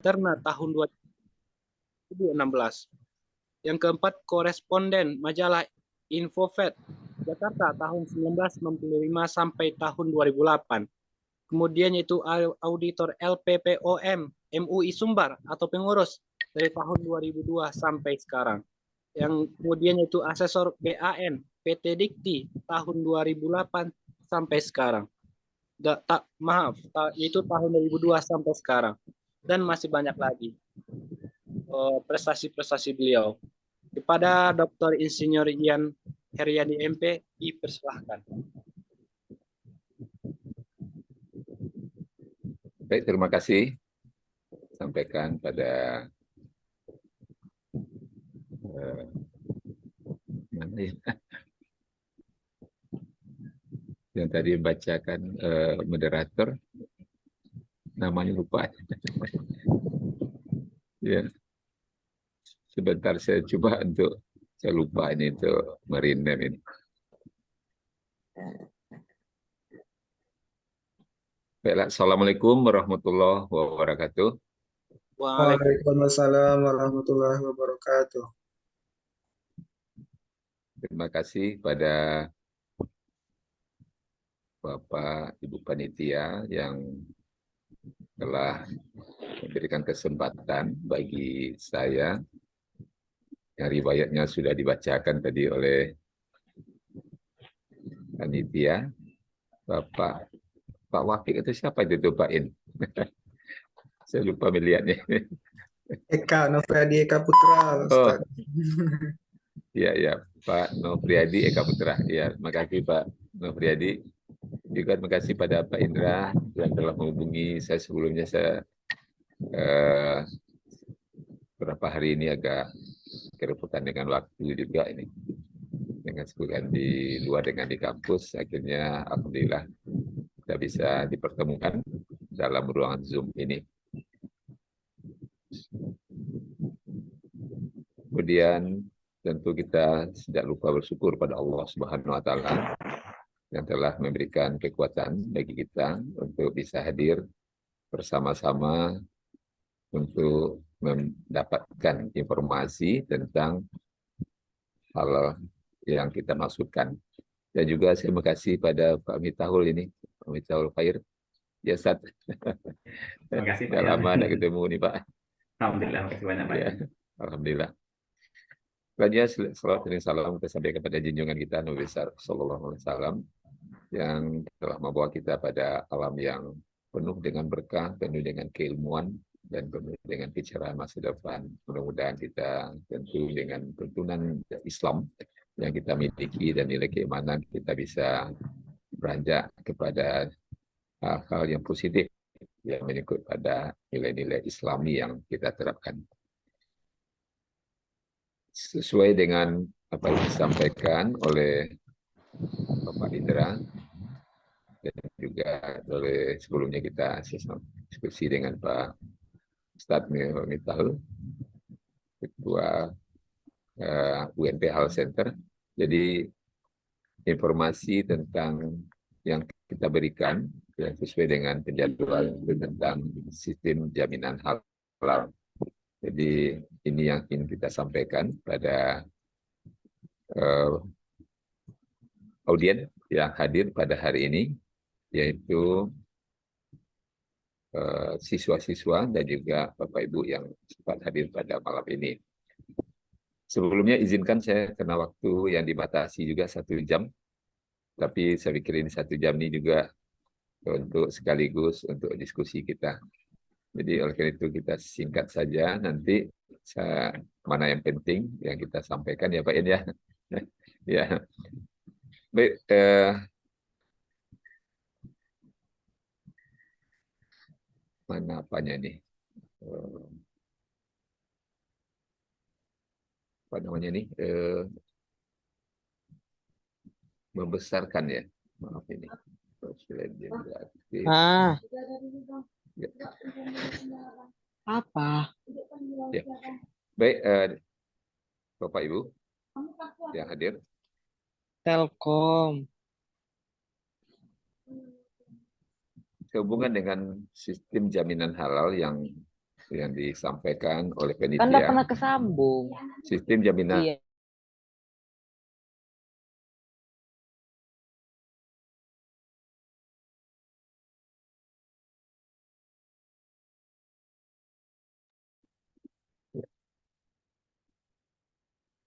Terna tahun 2016. Yang keempat, koresponden majalah Infofed Jakarta tahun 1965 sampai tahun 2008. Kemudian yaitu auditor LPPOM MUI Sumbar atau pengurus dari tahun 2002 sampai sekarang. Yang kemudian yaitu asesor BAN PT Dikti tahun 2008 sampai sekarang. Yaitu tahun 2002 sampai sekarang. Dan masih banyak lagi prestasi-prestasi beliau. Kepada Dr. Insinyur Ian Heriadi MP, dipersilahkan. Baik, terima kasih. Sampaikan pada mana ya? Yang tadi membacakan moderator, namanya lupa. Ya, sebentar saya coba untuk, saya lupa ini untuk merinem ini. Baiklah, Assalamualaikum warahmatullahi wabarakatuh. Waalaikumsalam warahmatullahi wabarakatuh. Terima kasih pada Bapak Ibu Panitia yang telah memberikan kesempatan bagi saya yang riwayatnya sudah dibacakan tadi oleh panitia. Pak Wafik itu siapa itu Pak In? Saya lupa melihatnya. Eka Nofriadi Eka Putra, Ustaz. Ya, Pak Nofriadi Eka Putra. Ya, terima kasih Pak Nofriadi. Juga terima kasih pada Pak Indra yang telah menghubungi saya sebelumnya. Saya beberapa hari ini agak kerepotan dengan waktu juga ini. Dengan sebulan di luar dengan di kampus, akhirnya alhamdulillah kita bisa dipertemukan dalam ruangan Zoom ini. Kemudian tentu kita tidak lupa bersyukur pada Allah Subhanahu wa taala yang telah memberikan kekuatan bagi kita untuk bisa hadir bersama-sama untuk mendapatkan informasi tentang hal yang kita maksudkan. Dan juga saya terima kasih pada Pak Mitahul ini, Pak Mitahul Khair. Ya, Ustaz. Terima kasih Pak. Sudah lama tidak ketemu nih Pak. Alhamdulillah, terima kasih banyak Pak. Ya, alhamdulillah. Selanjutnya, salawat dan salam kita sampaikan kepada junjungan kita Nabi besar Sallallahu Alaihi Wasallam yang telah membawa kita pada alam yang penuh dengan berkah, penuh dengan keilmuan, dan penuh dengan pencerahan masa depan. Mudah-mudahan kita tentu dengan tuntunan Islam yang kita miliki dan nilai keimanan, kita bisa beranjak kepada hal yang positif yang mengikut pada nilai-nilai Islami yang kita terapkan. Sesuai dengan apa yang disampaikan oleh Bapak Indra dan juga oleh sebelumnya kita diskusi dengan Pak Ustadz Mitahul, Ketua UNP Health Center. Jadi informasi tentang yang kita berikan yang sesuai dengan penjadwalan tentang sistem jaminan halal. Jadi ini yang ingin kita sampaikan pada audien yang hadir pada hari ini, yaitu siswa-siswa dan juga Bapak Ibu yang sempat hadir pada malam ini. Sebelumnya izinkan saya karena waktu yang dibatasi juga 1 jam, tapi saya pikir ini 1 jam ini juga untuk sekaligus untuk diskusi kita. Jadi oleh karena itu kita singkat saja, nanti mana yang penting yang kita sampaikan ya Pak In ya. Ya. Baik, mana apanya nih? Apa namanya nih? Membesarkan ya. Maaf ini. Ah. Ya. Apa? Ya. Baik, Bapak Ibu yang hadir. Telkom. Sehubungan dengan sistem jaminan halal yang yang disampaikan oleh Kan nggak penitia. pernah kesambung. Sistem jaminan Iya.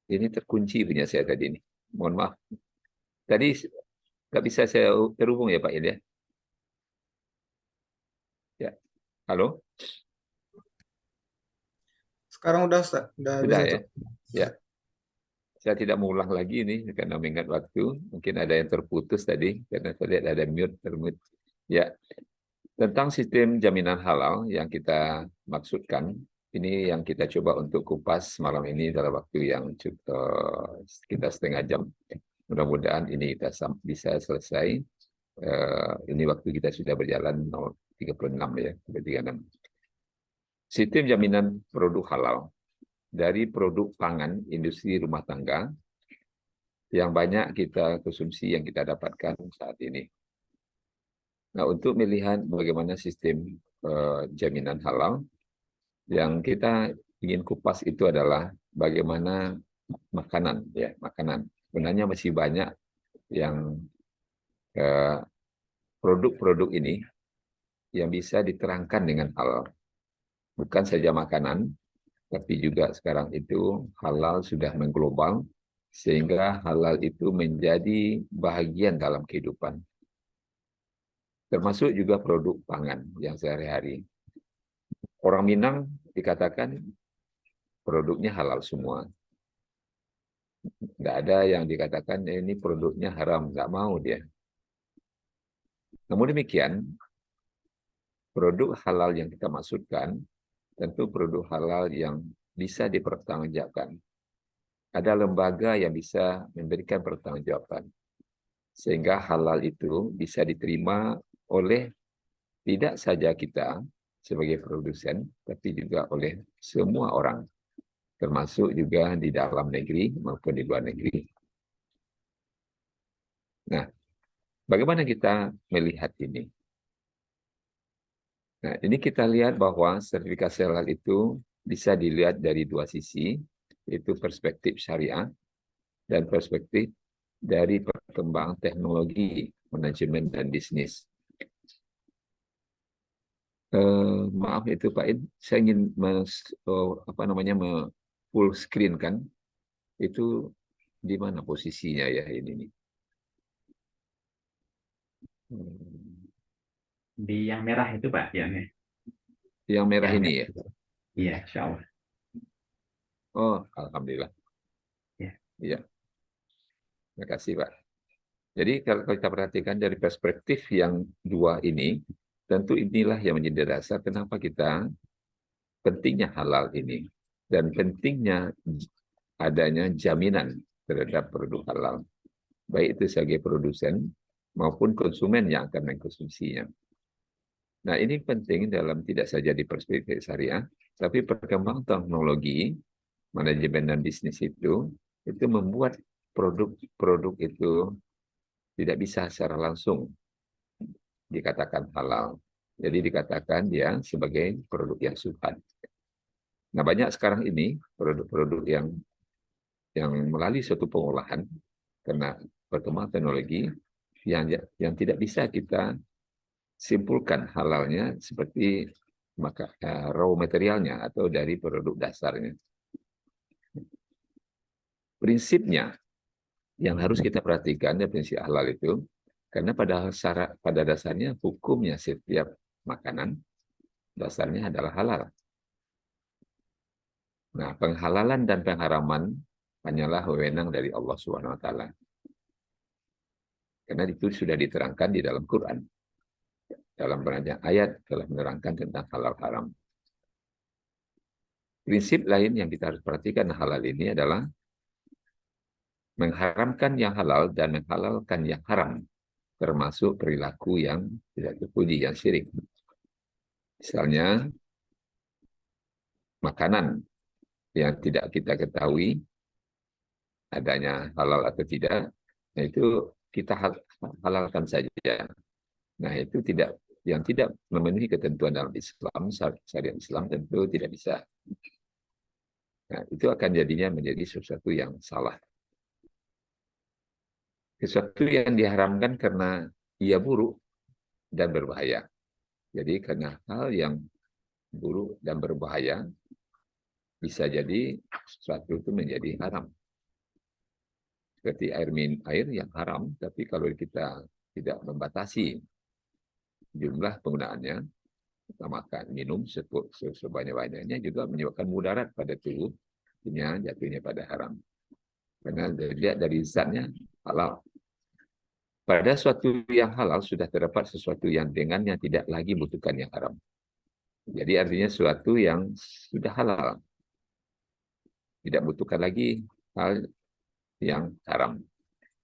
ini terkunci punya saya tadi ini. Mohon maaf. Tadi nggak bisa saya terhubung ya Pak Ilya. Ya, halo. Sekarang udah Ustaz, udah Sudah bisa ya. tuh. Ya. Saya tidak mengulang lagi ini karena mengingat waktu. Mungkin ada yang terputus tadi karena saya lihat ada termute. Ya, tentang sistem jaminan halal yang kita maksudkan, ini yang kita coba untuk kupas malam ini dalam waktu yang sekitar setengah jam. Mudah-mudahan ini kita bisa selesai. Ini waktu kita sudah berjalan 36 ya, 36. Sistem jaminan produk halal dari produk pangan industri rumah tangga yang banyak kita konsumsi yang kita dapatkan saat ini. Nah, untuk melihat bagaimana sistem jaminan halal, yang kita ingin kupas itu adalah bagaimana makanan, ya makanan. Sebenarnya masih banyak yang produk-produk ini yang bisa diterangkan dengan halal. Bukan saja makanan, tapi juga sekarang itu halal sudah mengglobal, sehingga halal itu menjadi bahagian dalam kehidupan. Termasuk juga produk pangan yang sehari-hari. Orang Minang dikatakan produknya halal semua. Nggak ada yang dikatakan ini produknya haram, nggak mau dia. Namun demikian, produk halal yang kita maksudkan, tentu produk halal yang bisa dipertanggungjawabkan. Ada lembaga yang bisa memberikan pertanggungjawaban. Sehingga halal itu bisa diterima oleh tidak saja kita sebagai produsen, tapi juga oleh semua orang, termasuk juga di dalam negeri maupun di luar negeri. Nah, bagaimana kita melihat ini? Nah, ini kita lihat bahwa sertifikasi halal itu bisa dilihat dari dua sisi, yaitu perspektif syariah dan perspektif dari perkembangan teknologi, manajemen, dan bisnis. Maaf itu Pak In, saya ingin full screen kan, itu di mana posisinya ya ini nih? Di yang merah itu Pak, Yang merah yang ini ya? Iya, insya Allah. Oh, alhamdulillah. Ya. Iya. Terima kasih Pak. Jadi kalau kita perhatikan dari perspektif yang dua ini, tentu inilah yang menjadi dasar kenapa kita pentingnya halal ini dan pentingnya adanya jaminan terhadap produk halal, baik itu sebagai produsen maupun konsumen yang akan mengkonsumsinya. Nah, ini penting dalam tidak saja di perspektif syariah, tapi perkembangan teknologi, manajemen dan bisnis itu membuat produk-produk itu tidak bisa secara langsung dikatakan halal. Jadi dikatakan dia sebagai produk yang subhan. Nah, banyak sekarang ini produk-produk yang melalui suatu pengolahan karena perkembangan teknologi yang tidak bisa kita simpulkan halalnya seperti raw materialnya atau dari produk dasarnya. Prinsipnya yang harus kita perhatikan dari prinsip halal itu, karena pada dasarnya hukumnya setiap makanan dasarnya adalah halal. Nah, penghalalan dan pengharaman hanyalah wewenang dari Allah Subhanahu wa taala. Karena itu sudah diterangkan di dalam Quran. Dalam banyak ayat telah menerangkan tentang halal haram. Prinsip lain yang kita harus perhatikan halal ini adalah mengharamkan yang halal dan menghalalkan yang haram, termasuk perilaku yang tidak terpuji, yang syirik. Misalnya, makanan yang tidak kita ketahui adanya halal atau tidak, nah itu kita halalkan saja. Nah, itu tidak yang tidak memenuhi ketentuan dalam Islam, syariat Islam tentu tidak bisa. Nah, itu akan jadinya menjadi sesuatu yang salah. Sesuatu yang diharamkan karena ia buruk dan berbahaya. Jadi karena hal yang buruk dan berbahaya, bisa jadi sesuatu itu menjadi haram. Seperti air yang haram, tapi kalau kita tidak membatasi jumlah penggunaannya, kita makan, minum sebanyak-banyaknya juga menyebabkan mudarat pada tubuh, jatuhnya pada haram. Karena dilihat dari zatnya halal. Pada suatu yang halal sudah terdapat sesuatu yang dengannya tidak lagi membutuhkan yang haram. Jadi artinya sesuatu yang sudah halal. Tidak membutuhkan lagi hal yang haram.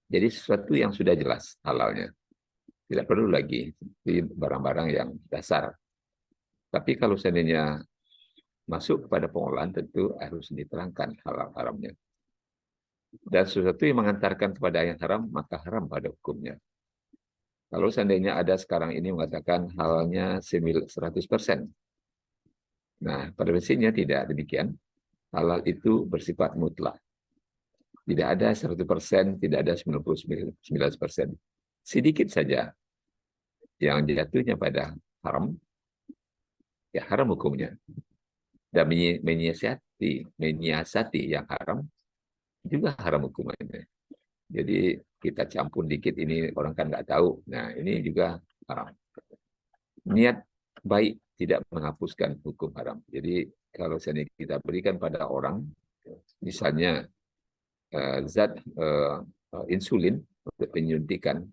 Jadi sesuatu yang sudah jelas halalnya. Tidak perlu lagi di barang-barang yang dasar. Tapi kalau seandainya masuk kepada pengolahan tentu harus diterangkan halal haramnya. Dan sesuatu yang mengantarkan kepada yang haram, maka haram pada hukumnya. Kalau seandainya ada sekarang ini mengatakan halalnya 100%. Nah, pada prinsipnya tidak demikian. Halal itu bersifat mutlak. Tidak ada 100%, tidak ada 99%. Sedikit saja yang jatuhnya pada haram, ya haram hukumnya. Dan menyiasati yang haram, juga haram hukumannya. Jadi kita campur dikit ini orang kan nggak tahu. Nah ini juga haram. Niat baik tidak menghapuskan hukum haram. Jadi kalau seandainya kita berikan pada orang, misalnya zat insulin untuk penyuntikan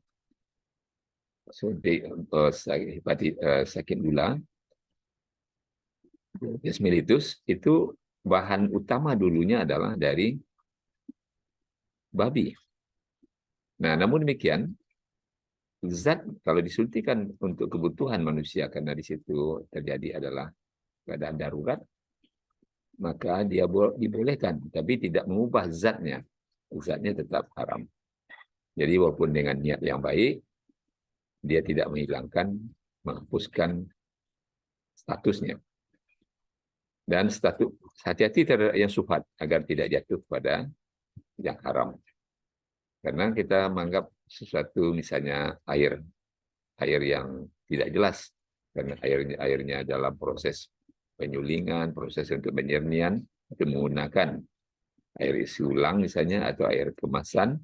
sakit gula, diabetes mellitus, itu bahan utama dulunya adalah dari babi. Nah, namun demikian, zat kalau disuntikan untuk kebutuhan manusia karena di situ terjadi adalah keadaan darurat, maka dia dibolehkan, tapi tidak mengubah zatnya. Zatnya tetap haram. Jadi walaupun dengan niat yang baik, dia tidak menghilangkan, menghapuskan statusnya. Dan status hati-hati terhadap yang syubhat agar tidak jatuh pada yang haram. Karena kita menganggap sesuatu misalnya air yang tidak jelas, karena airnya dalam proses penyulingan, proses untuk penyernian, itu menggunakan air isi ulang misalnya atau air kemasan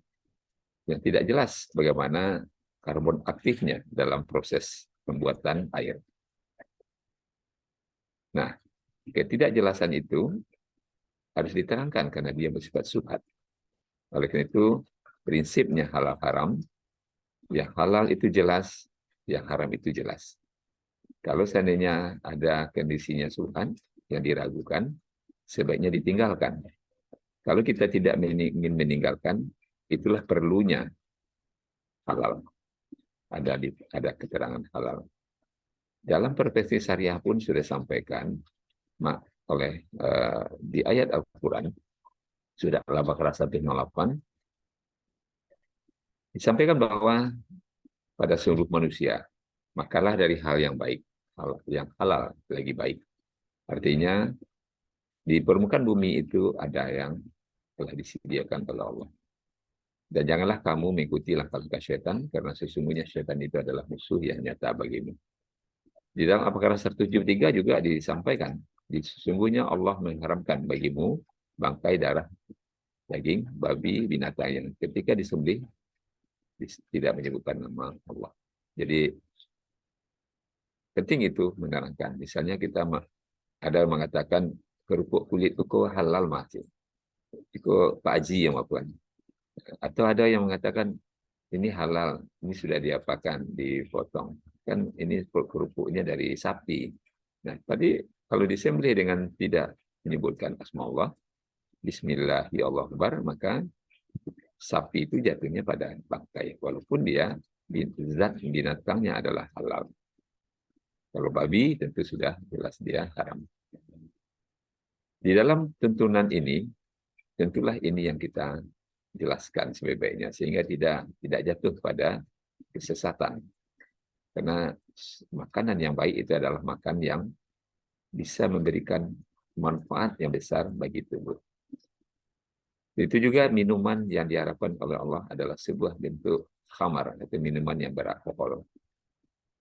yang tidak jelas bagaimana karbon aktifnya dalam proses pembuatan air. Nah, ketidakjelasan itu harus diterangkan karena dia bersifat syubhat. Oleh karena itu, prinsipnya halal haram, yang halal itu jelas, yang haram itu jelas. Kalau seandainya ada kondisinya syubhat yang diragukan, sebaiknya ditinggalkan. Kalau kita tidak ingin meninggalkan, itulah perlunya halal. Ada keterangan halal. Dalam perspektif syariah pun sudah sampaikan di ayat Al-Quran, sudah Al-Baqarah 108, disampaikan bahwa pada seluruh manusia, makalah dari hal yang baik, hal yang halal lagi baik. Artinya, di permukaan bumi itu ada yang telah disediakan oleh Allah. Dan janganlah kamu mengikuti langkah-langkah syaitan, karena sesungguhnya syaitan itu adalah musuh yang nyata bagimu. Di dalam Al-Baqarah 173 juga disampaikan, sesungguhnya Allah mengharamkan bagimu bangkai darah daging babi binatang yang ketika disembelih tidak menyebutkan nama Allah. Jadi penting itu menerangkan. Misalnya kita ada mengatakan kerupuk kulit itu halal masih. Itu Pak Haji yang melakukan. Atau ada yang mengatakan ini halal, ini sudah diapakan, dipotong. Kan ini kerupuknya dari sapi. Nah, tadi kalau disembelih dengan tidak menyebutkan asma Allah, Bismillahirrahmanirrahim, maka sapi itu jatuhnya pada bangkai, walaupun dia zat binatangnya adalah halal. Kalau babi tentu sudah jelas dia haram. Di dalam tuntunan ini, tentulah ini yang kita jelaskan sebaik-baiknya sehingga tidak jatuh pada kesesatan. Karena makanan yang baik itu adalah makan yang bisa memberikan manfaat yang besar bagi tubuh. Itu juga minuman yang diharapkan oleh Allah adalah sebuah bentuk khamar, atau minuman yang beralkohol.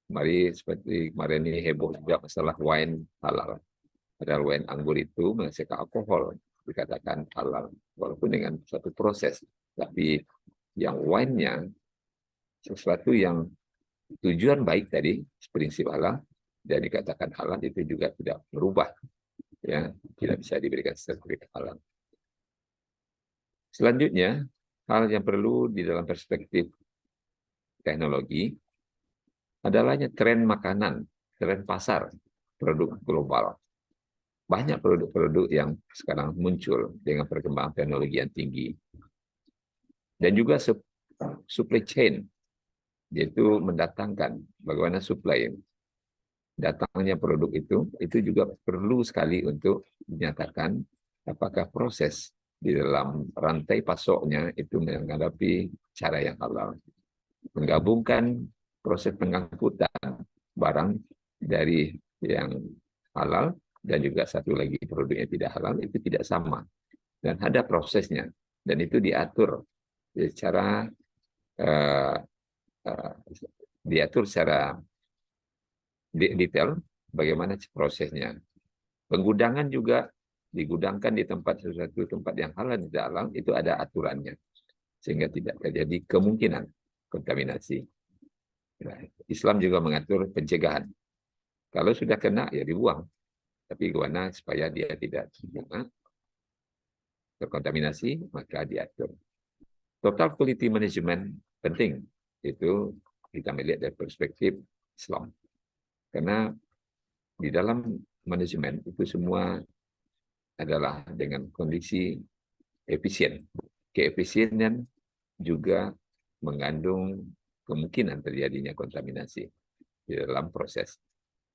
Mari seperti kemarin ini heboh juga masalah wine halal. Padahal wine anggur itu menghasilkan alkohol, dikatakan halal, walaupun dengan satu proses. Tapi yang wine-nya sesuatu yang tujuan baik tadi, prinsip halal, dan dikatakan halal itu juga tidak berubah, ya, tidak bisa diberikan sertifikat halal. Selanjutnya, hal yang perlu di dalam perspektif teknologi adalah tren makanan, tren pasar, produk global. Banyak produk-produk yang sekarang muncul dengan perkembangan teknologi yang tinggi. Dan juga supply chain, yaitu mendatangkan bagaimana supply datangnya produk itu juga perlu sekali untuk dinyatakan apakah proses di dalam rantai pasoknya itu menghadapi cara yang halal. Menggabungkan proses pengangkutan barang dari yang halal dan juga satu lagi produknya tidak halal itu tidak sama. Dan ada prosesnya. Dan itu diatur secara detail bagaimana prosesnya. Penggudangan juga digudangkan di sesuatu tempat yang halal tidak halal itu ada aturannya sehingga tidak terjadi kemungkinan kontaminasi. Nah, Islam juga mengatur pencegahan. Kalau sudah kena ya dibuang, tapi gimana supaya dia tidak terkontaminasi maka diatur. Total quality management penting itu kita melihat dari perspektif Islam. Karena di dalam manajemen itu semua adalah dengan kondisi efisien. Keefisiensian juga mengandung kemungkinan terjadinya kontaminasi di dalam proses.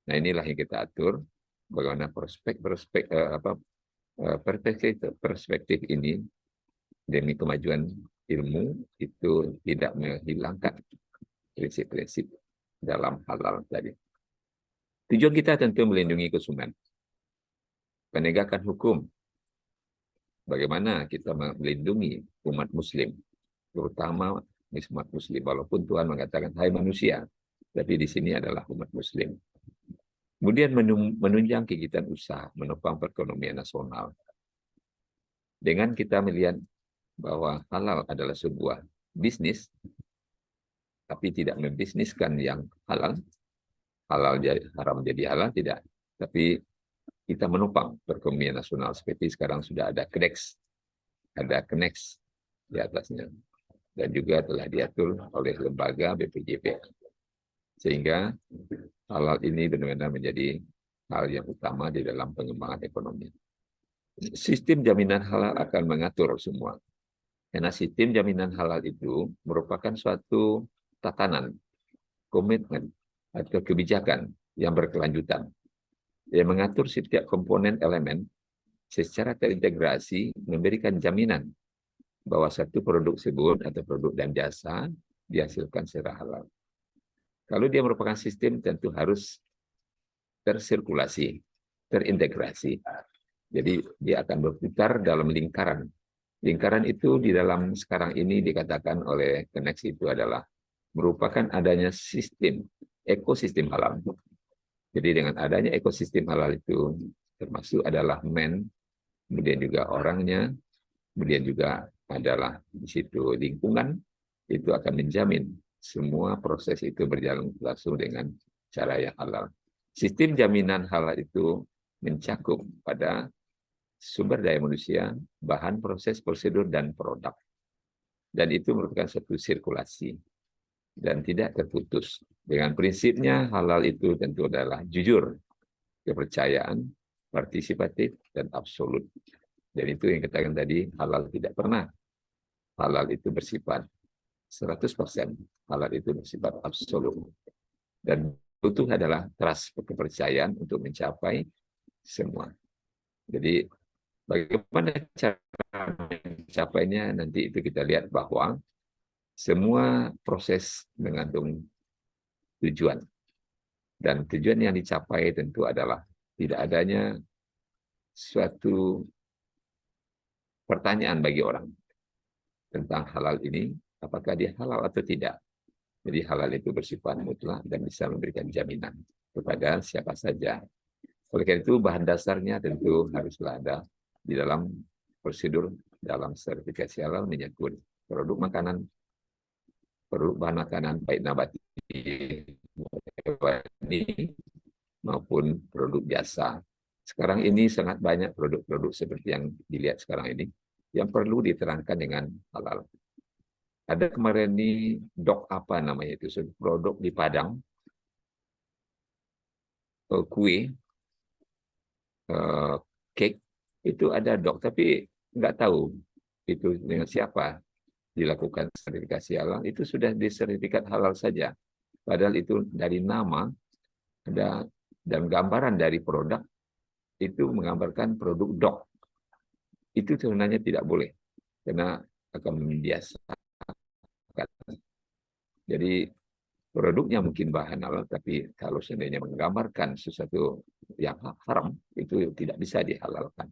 Nah, inilah yang kita atur bagaimana perspektif ini demi kemajuan ilmu itu tidak menghilangkan prinsip-prinsip dalam halal tadi. Tujuan kita tentu melindungi konsumen, penegakan hukum, bagaimana kita melindungi umat muslim, terutama umat muslim, walaupun Tuhan mengatakan, hai manusia, tapi di sini adalah umat muslim. Kemudian menunjang kegiatan usaha, menopang perekonomian nasional. Dengan kita melihat bahwa halal adalah sebuah bisnis, tapi tidak membisniskan yang halal, haram jadi halal, tidak. Tapi kita menopang perekonomian nasional seperti sekarang sudah ada KNEX, di atasnya. Dan juga telah diatur oleh lembaga BPJP. Sehingga halal ini benar-benar menjadi hal yang utama di dalam pengembangan ekonomi. Sistem jaminan halal akan mengatur semua. Karena sistem jaminan halal itu merupakan suatu tatanan, komitmen, atau kebijakan yang berkelanjutan. Yang mengatur setiap komponen elemen secara terintegrasi memberikan jaminan bahwa satu produk tersebut atau produk dan jasa dihasilkan secara halal. Kalau dia merupakan sistem tentu harus tersirkulasi, terintegrasi. Jadi dia akan berputar dalam lingkaran. Lingkaran itu di dalam sekarang ini dikatakan oleh KNEX itu adalah merupakan adanya sistem, ekosistem halal. Jadi dengan adanya ekosistem halal itu termasuk adalah kemudian juga orangnya, kemudian juga adalah di situ lingkungan, itu akan menjamin semua proses itu berjalan langsung dengan cara yang halal. Sistem jaminan halal itu mencakup pada sumber daya manusia, bahan proses, prosedur, dan produk. Dan itu merupakan suatu sirkulasi dan tidak terputus. Dengan prinsipnya halal itu tentu adalah jujur, kepercayaan, partisipatif, dan absolut. Dan itu yang katakan tadi, halal tidak pernah. Halal itu bersifat 100%. Halal itu bersifat absolut. Dan butuh adalah trust, kepercayaan untuk mencapai semua. Jadi bagaimana cara mencapainya nanti itu kita lihat bahwa semua proses mengandung tujuan. Dan tujuan yang dicapai tentu adalah tidak adanya suatu pertanyaan bagi orang tentang halal ini, apakah dia halal atau tidak. Jadi halal itu bersifat mutlak dan bisa memberikan jaminan kepada siapa saja. Oleh karena itu bahan dasarnya tentu haruslah ada di dalam prosedur dalam sertifikasi halal menyangkut produk makanan, produk bahan makanan baik nabati maupun produk jasa. Sekarang ini sangat banyak produk-produk seperti yang dilihat sekarang ini yang perlu diterangkan dengan halal. Ada kemarin ini dok apa namanya itu, produk di Padang, kue, cake, itu ada dok, tapi nggak tahu itu dengan siapa dilakukan sertifikasi halal, itu sudah disertifikat halal saja. Padahal itu dari nama ada dan gambaran dari produk itu menggambarkan produk dok. Itu sebenarnya tidak boleh karena akan membiasakan. Jadi produknya mungkin bahan halal, tapi kalau seandainya menggambarkan sesuatu yang haram itu tidak bisa dihalalkan.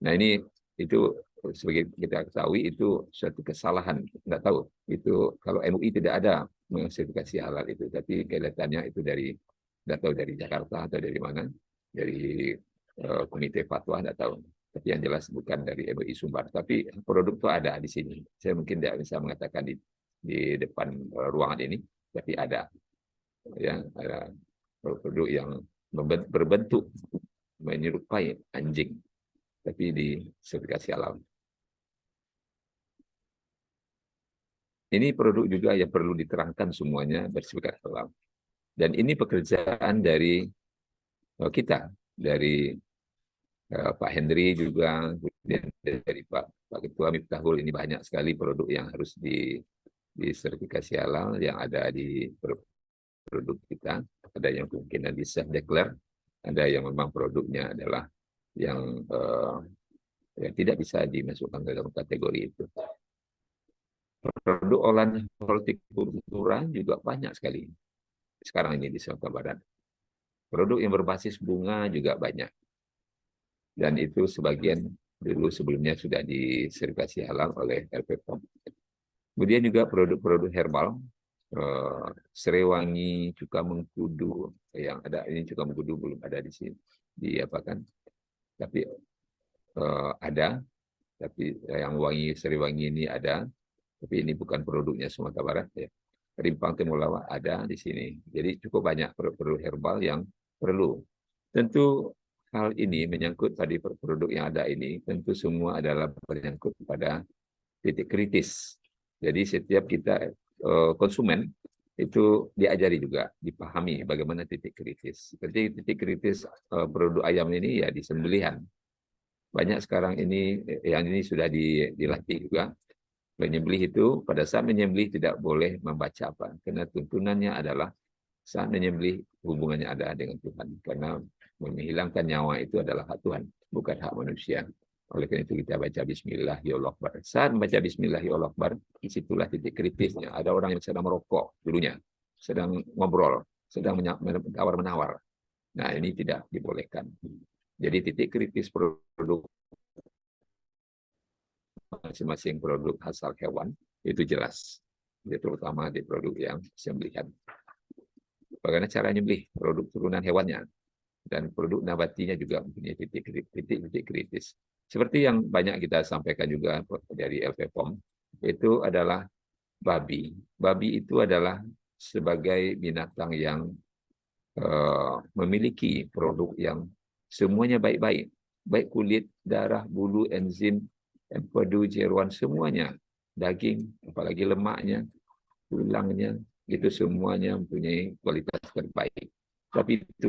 Nah ini itu sebagai kita ketahui itu suatu kesalahan, nggak tahu itu kalau MUI tidak ada sertifikasi halal itu, tapi kelihatannya itu dari nggak tahu dari Jakarta atau dari mana, dari komite fatwa nggak tahu. Tapi yang jelas bukan dari MUI Sumbar. Tapi produk itu ada di sini. Saya mungkin tidak bisa mengatakan di depan ruangan ini, tapi ada yang ada produk yang berbentuk menyerupai anjing, tapi di sertifikasi halal. Ini produk juga yang perlu diterangkan semuanya bersertifikat halal. Dan ini pekerjaan dari kita, dari Pak Hendri juga, kemudian dari Pak Ketua Miftahul, ini banyak sekali produk yang harus disertifikasi halal yang ada di produk kita. Ada yang kemungkinan di self declare, ada yang memang produknya adalah yang tidak bisa dimasukkan ke dalam kategori itu. Produk olahan hortikultura juga banyak sekali sekarang ini di Sumatera Barat. Produk yang berbasis bunga juga banyak. Dan itu sebagian dulu sebelumnya sudah disertifikasi halal oleh LPPOM. Kemudian juga produk-produk herbal, serewangi, cuka mengkudu, yang ada ini cuka mengkudu belum ada di sini, tapi ada, tapi yang wangi serewangi ini ada, tapi ini bukan produknya Sumatera Barat ya. Rimpang temulawak ada di sini. Jadi cukup banyak produk-produk herbal yang perlu. Tentu hal ini menyangkut tadi produk yang ada ini, tentu semua adalah menyangkut pada titik kritis. Jadi setiap kita konsumen itu diajari juga, dipahami bagaimana titik kritis. Seperti titik kritis produk ayam ini ya di sembelihan. Banyak sekarang ini, yang ini sudah dilatih juga. Menyembelih itu, pada saat menyembelih tidak boleh membaca apa. Karena tuntunannya adalah saat menyembelih hubungannya ada dengan Tuhan. Karena menghilangkan nyawa itu adalah hak Tuhan, bukan hak manusia. Oleh karena itu kita baca Bismillahirrahmanirrahim. Saat membaca Bismillahirrahmanirrahim, disitulah titik kritisnya. Ada orang yang sedang merokok dulunya, sedang ngobrol, sedang menawar-menawar. Nah ini tidak dibolehkan. Jadi titik kritis produk masing-masing produk asal hewan itu jelas. Jadi terutama di produk yang sembelihan. Bagaimana cara nyembelih produk turunan hewannya dan produk nabatinya juga mempunyai titik kritis. Seperti yang banyak kita sampaikan juga dari LPPOM, itu adalah babi. Babi itu adalah sebagai binatang yang memiliki produk yang semuanya baik-baik. Baik kulit, darah, bulu, enzim, empedu, jeruan, semuanya. Daging, apalagi lemaknya, tulangnya, itu semuanya mempunyai kualitas terbaik. Tapi itu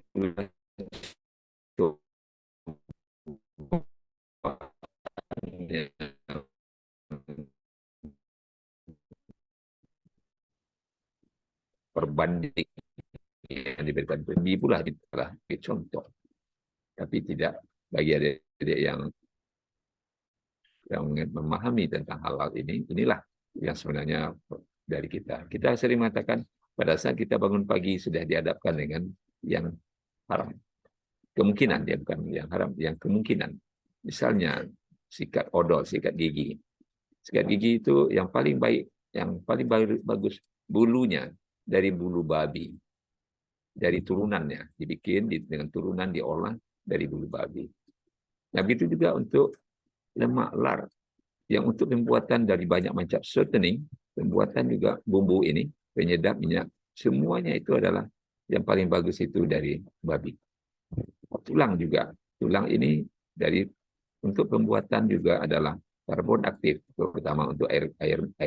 perbanding yang diberikan babi pula adalah contoh. Tapi tidak bagi adik-adik yang memahami tentang halal ini, inilah yang sebenarnya dari kita. Kita sering mengatakan pada saat kita bangun pagi sudah dihadapkan dengan yang haram. Kemungkinan dia bukan yang haram, yang kemungkinan. Misalnya sikat odol, sikat gigi. Sikat gigi itu yang paling baik, yang paling bagus bulunya dari bulu babi. Dari turunannya, dibikin dengan turunan diolah dari bulu babi. Nah, begitu juga untuk lemak lar. Yang untuk pembuatan dari banyak macam shortening, pembuatan juga bumbu ini, penyedap minyak, semuanya itu adalah yang paling bagus itu dari babi. Tulang juga. Tulang ini dari untuk pembuatan juga adalah karbon aktif, terutama untuk air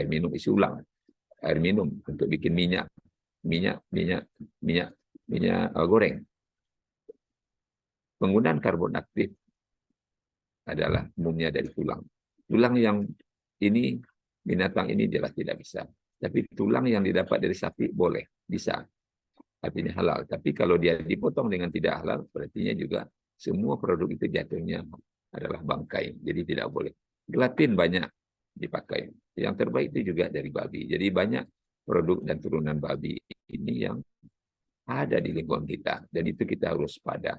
minum isi ulang. Air minum untuk bikin minyak goreng. Penggunaan karbon aktif adalah umumnya dari tulang. Tulang yang ini, binatang ini jelas tidak bisa. Tapi tulang yang didapat dari sapi boleh, bisa. Artinya halal. Tapi kalau dia dipotong dengan tidak halal, berarti juga semua produk itu jatuhnya adalah bangkai. Jadi tidak boleh. Gelatin banyak dipakai. Yang terbaik itu juga dari babi. Jadi banyak produk dan turunan babi ini yang ada di lingkungan kita. Dan itu kita harus pada.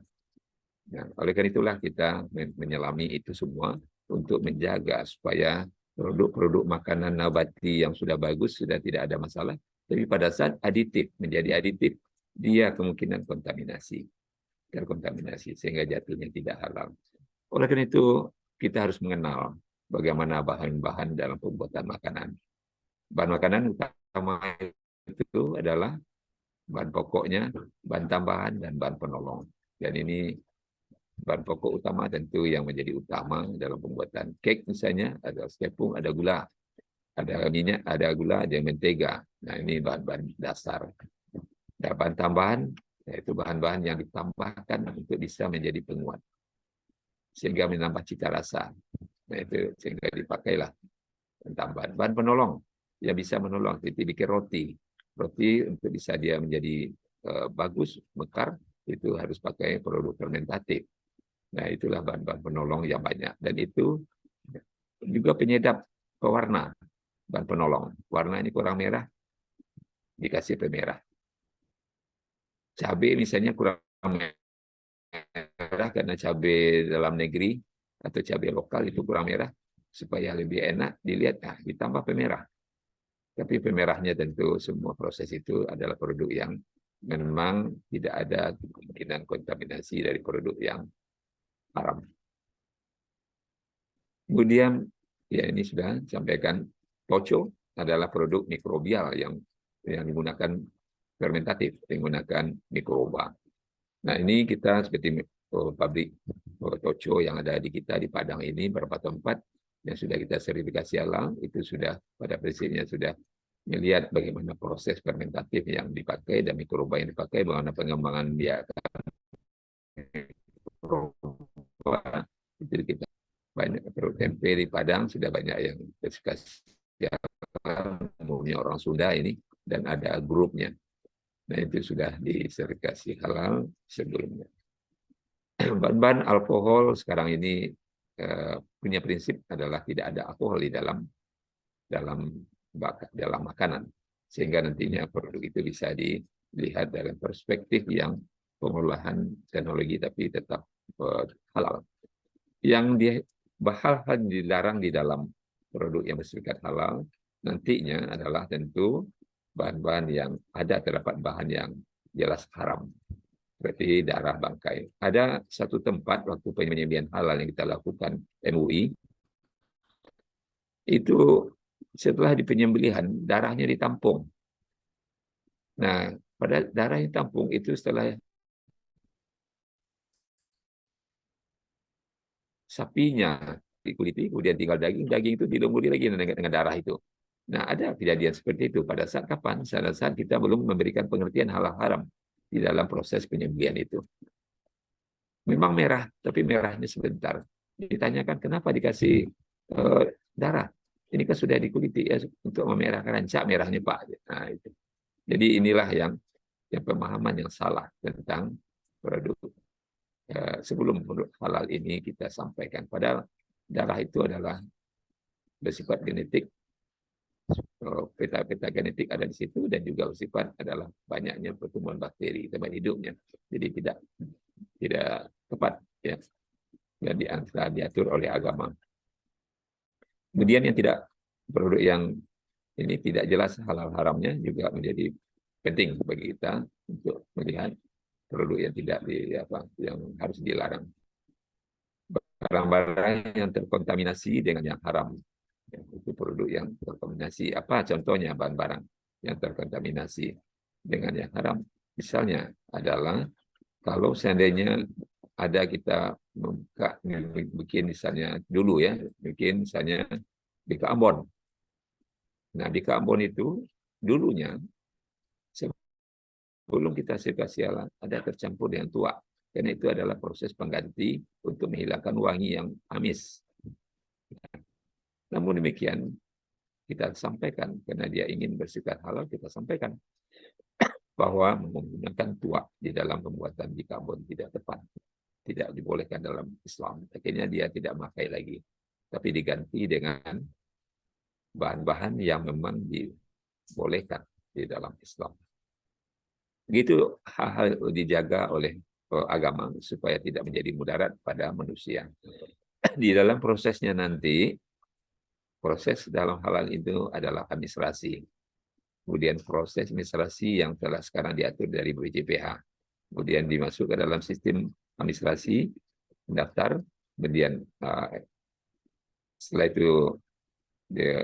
Nah, oleh karena itulah kita menyelami itu semua untuk menjaga supaya produk-produk makanan nabati yang sudah bagus, sudah tidak ada masalah. Tapi pada saat aditif, menjadi aditif, dia kemungkinan kontaminasi. Terkontaminasi, sehingga jatuhnya tidak halal. Oleh karena itu, kita harus mengenal bagaimana bahan-bahan dalam pembuatan makanan. Bahan makanan utama itu adalah bahan pokoknya, bahan tambahan, dan bahan penolong. Dan ini bahan pokok utama tentu yang menjadi utama dalam pembuatan kek misalnya, ada tepung, ada gula, ada minyak, ada gula, ada mentega. Nah, ini bahan-bahan dasar. Dan bahan tambahan, yaitu bahan-bahan yang ditambahkan untuk bisa menjadi penguat. Sehingga menambah cita rasa. Nah, itu sehingga dipakailah tambahan. Bahan penolong, yang bisa menolong, seperti bikin roti. Roti untuk bisa dia menjadi bagus, mekar, itu harus pakai produk fermentatif. Nah, itulah bahan-bahan penolong yang banyak. Dan itu juga penyedap pewarna, bahan penolong. Warna ini kurang merah, dikasih pemerah. Cabai misalnya kurang merah karena cabai dalam negeri atau cabai lokal itu kurang merah. Supaya lebih enak dilihat, nah, ditambah pemerah. Tapi pemerahnya tentu semua proses itu adalah produk yang memang tidak ada kemungkinan kontaminasi dari produk yang haram. Kemudian, ya ini sudah sampaikan, toco adalah produk mikrobial yang digunakan fermentatif, menggunakan mikroba. Nah, ini kita seperti pabrik toco yang ada di kita di Padang ini, beberapa tempat yang sudah kita sertifikasi halal, itu sudah pada prinsipnya sudah melihat bagaimana proses fermentatif yang dipakai dan mikroba yang dipakai, bagaimana pengembangan dia. Itu kita banyak produk tempe di Padang sudah banyak yang sertifikasi umumnya orang Sunda ini, dan ada grupnya. Nah, itu sudah disertifikasi halal sebelumnya. Bahan-bahan alkohol sekarang ini punya prinsip adalah tidak ada alkohol di dalam makanan, sehingga nantinya produk itu bisa dilihat dalam perspektif yang pengolahan teknologi tapi tetap halal. Yang hal-hal dilarang di dalam produk yang bersifat halal nantinya adalah tentu bahan-bahan yang terdapat bahan yang jelas haram, seperti darah bangkai. Ada satu tempat waktu penyembelihan halal yang kita lakukan MUI, itu setelah di penyembelihan darahnya ditampung. Nah, pada darah yang tampung itu setelah sapinya dikuliti, kemudian tinggal daging itu dilumuri lagi dengan darah itu. Nah, ada kejadian seperti itu. Pada saat kapan? Pada saat kita belum memberikan pengertian halal haram di dalam proses penyembelihan itu. Memang merah, tapi merahnya sebentar. Ditanyakan kenapa dikasih darah. Ini kan sudah dikuliti ya untuk memerahkan rancak merahnya Pak. Nah, itu. Jadi inilah yang pemahaman yang salah tentang produk. Sebelum produk halal ini kita sampaikan. Padahal darah itu adalah bersifat genetik peta-peta genetik ada di situ, dan juga bersifat adalah banyaknya pertumbuhan bakteri tempat hidupnya. Jadi tidak tepat ya, dan diatur oleh agama. Kemudian yang tidak produk yang ini tidak jelas halal haramnya juga menjadi penting bagi kita untuk melihat produk yang tidak yang harus dilarang. Barang-barang yang terkontaminasi dengan yang haram, ya, itu produk yang terkontaminasi. Apa contohnya barang-barang yang terkontaminasi dengan yang haram? Misalnya adalah kalau seandainya ada kita bikin misalnya dulu ya, bikin misalnya bika Ambon. Nah, bika Ambon itu dulunya sebelum kita situasi ada tercampur dengan tua. Karena itu adalah proses pengganti untuk menghilangkan wangi yang amis. Namun demikian, kita sampaikan, karena dia ingin bersifat halal, kita sampaikan bahwa menggunakan tua di dalam pembuatan bika Ambon tidak tepat. Tidak dibolehkan dalam Islam. Akhirnya dia tidak memakai lagi. Tapi diganti dengan bahan-bahan yang memang dibolehkan di dalam Islam. Begitu hal-hal dijaga oleh agama supaya tidak menjadi mudarat pada manusia. Di dalam prosesnya nanti, proses dalam halal itu adalah administrasi. Kemudian proses administrasi yang telah sekarang diatur dari BPJPH. Kemudian dimasuk ke dalam sistem administrasi, mendaftar, kemudian setelah itu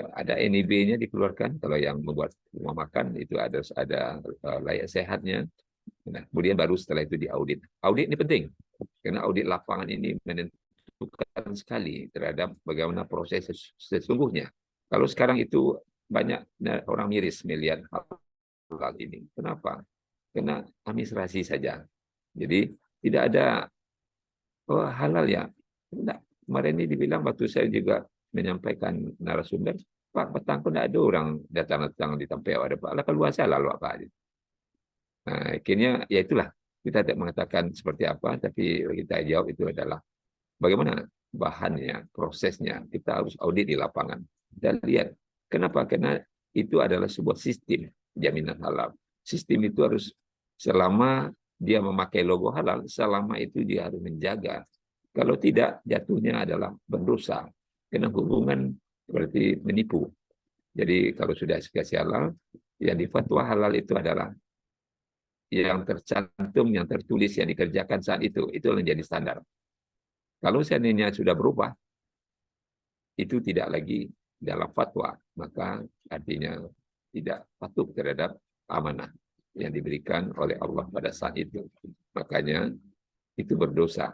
ada NIB-nya dikeluarkan. Kalau yang membuat rumah makan itu ada layak sehatnya. Nah, kemudian baru setelah itu diaudit. Audit ini penting karena audit lapangan ini menentukan sekali terhadap bagaimana proses sesungguhnya. Kalau sekarang itu banyak orang miris melihat hal ini. Kenapa? Karena administrasi saja. Jadi tidak ada halal ya. Tidak. Kemarin ini dibilang waktu saya juga menyampaikan narasumber, Pak, petang pun tidak ada orang datang di tempat ada Pak. Lah keluar saya lalu apa? Nah, akhirnya ya itulah kita tidak mengatakan seperti apa, tapi kita jawab itu adalah bagaimana bahannya, prosesnya. Kita harus audit di lapangan dan lihat kenapa? Karena itu adalah sebuah sistem jaminan halal. Sistem itu harus selama dia memakai logo halal, selama itu dia harus menjaga. Kalau tidak, jatuhnya adalah berdosa. Karena hubungan berarti menipu. Jadi kalau sudah dikasih halal, yang difatwa halal itu adalah yang tercantum, yang tertulis, yang dikerjakan saat itu yang menjadi standar. Kalau seandainya sudah berubah, itu tidak lagi dalam fatwa, maka artinya tidak patuh terhadap amanah yang diberikan oleh Allah pada saat itu. Makanya itu berdosa.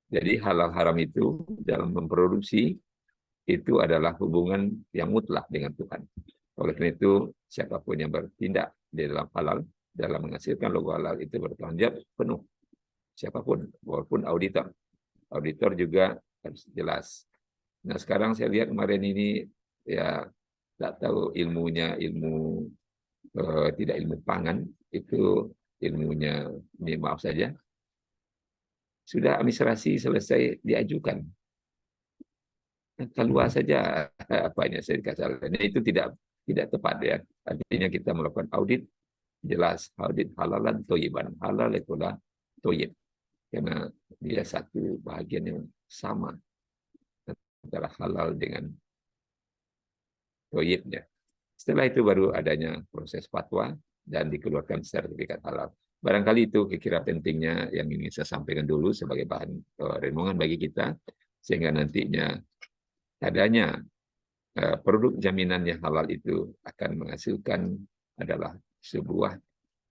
Jadi halal haram itu dalam memproduksi itu adalah hubungan yang mutlak dengan Tuhan. Oleh karena itu, siapapun yang bertindak di dalam halal, dalam menghasilkan logo halal itu bertanggung jawab penuh. Siapapun, walaupun auditor. Auditor juga harus jelas. Nah, sekarang saya lihat kemarin ini, ya tak tahu ilmunya, tidak ilmu pangan, itu ilmunya, ini maaf saja, sudah administrasi selesai diajukan. Keluar saja apanya saya dikatakan. Itu tidak tepat ya. Artinya kita melakukan audit, jelas audit halalan toyiban. Halal itulah toyib. Karena dia satu bahagian yang sama antara halal dengan toyibnya. Setelah itu baru adanya proses fatwa dan dikeluarkan sertifikat halal. Barangkali itu kira-kira pentingnya yang ingin saya sampaikan dulu sebagai bahan renungan bagi kita, sehingga nantinya adanya produk jaminan yang halal itu akan menghasilkan adalah sebuah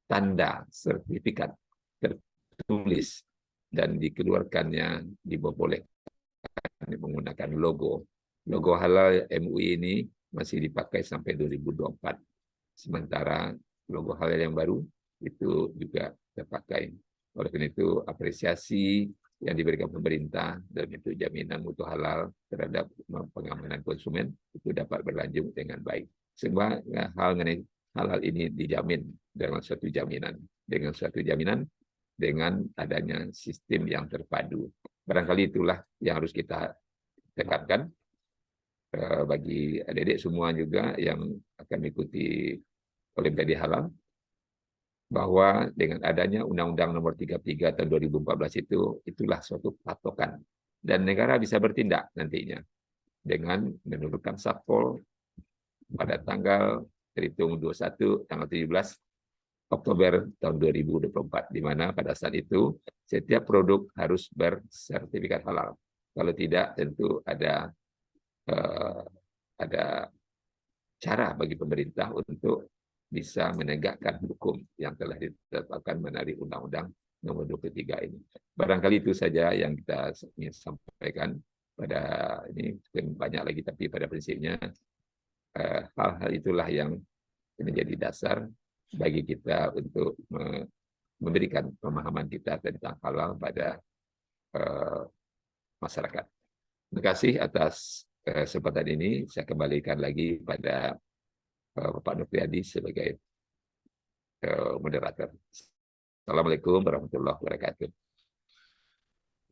tanda sertifikat tertulis dan dikeluarkannya dibolehkan menggunakan logo. Logo halal MUI ini masih dipakai sampai 2024. Sementara logo halal yang baru itu juga terpakai. Oleh karena itu apresiasi yang diberikan pemerintah dalam itu jaminan mutu halal terhadap pengamanan konsumen itu dapat berlanjut dengan baik. Semua hal mengenai halal ini dijamin dengan suatu jaminan, dengan adanya sistem yang terpadu. Barangkali itulah yang harus kita tekankan bagi adik-adik semua juga yang akan mengikuti Olimpiade Halal, bahwa dengan adanya Undang-Undang Nomor 33 tahun 2014 itulah suatu patokan, dan negara bisa bertindak nantinya dengan menurunkan Satpol pada tanggal terhitung 21 tanggal 17 Oktober tahun 2024, di mana pada saat itu setiap produk harus bersertifikat halal. Kalau tidak, tentu ada cara bagi pemerintah untuk bisa menegakkan hukum yang telah ditetapkan melalui Undang-Undang Nomor 23 ini. Barangkali itu saja yang kita ingin sampaikan pada ini, banyak lagi, tapi pada prinsipnya hal-hal itulah yang menjadi dasar bagi kita untuk memberikan pemahaman kita tentang halal pada masyarakat. Terima kasih atas kesempatan ini. Saya kembalikan lagi pada Bapak Nofriadi sebagai moderator. Assalamualaikum warahmatullahi wabarakatuh.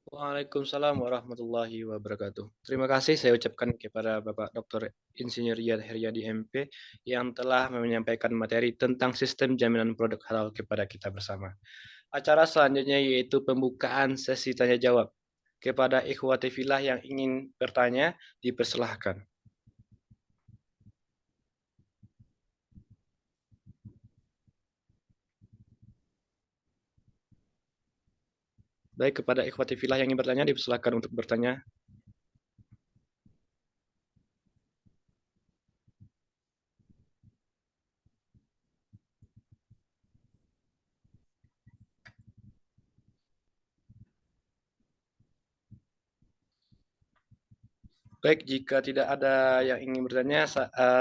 Waalaikumsalam warahmatullahi wabarakatuh. Terima kasih saya ucapkan kepada Bapak Dr. Insinyur Yad Heriadi MP yang telah menyampaikan materi tentang sistem jaminan produk halal kepada kita bersama. Acara selanjutnya yaitu pembukaan sesi tanya jawab. Kepada ikhwati fillah yang ingin bertanya, dipersilahkan. Baik, kepada ikhwati fillah yang ingin bertanya, dipersilahkan untuk bertanya. Baik, jika tidak ada yang ingin bertanya,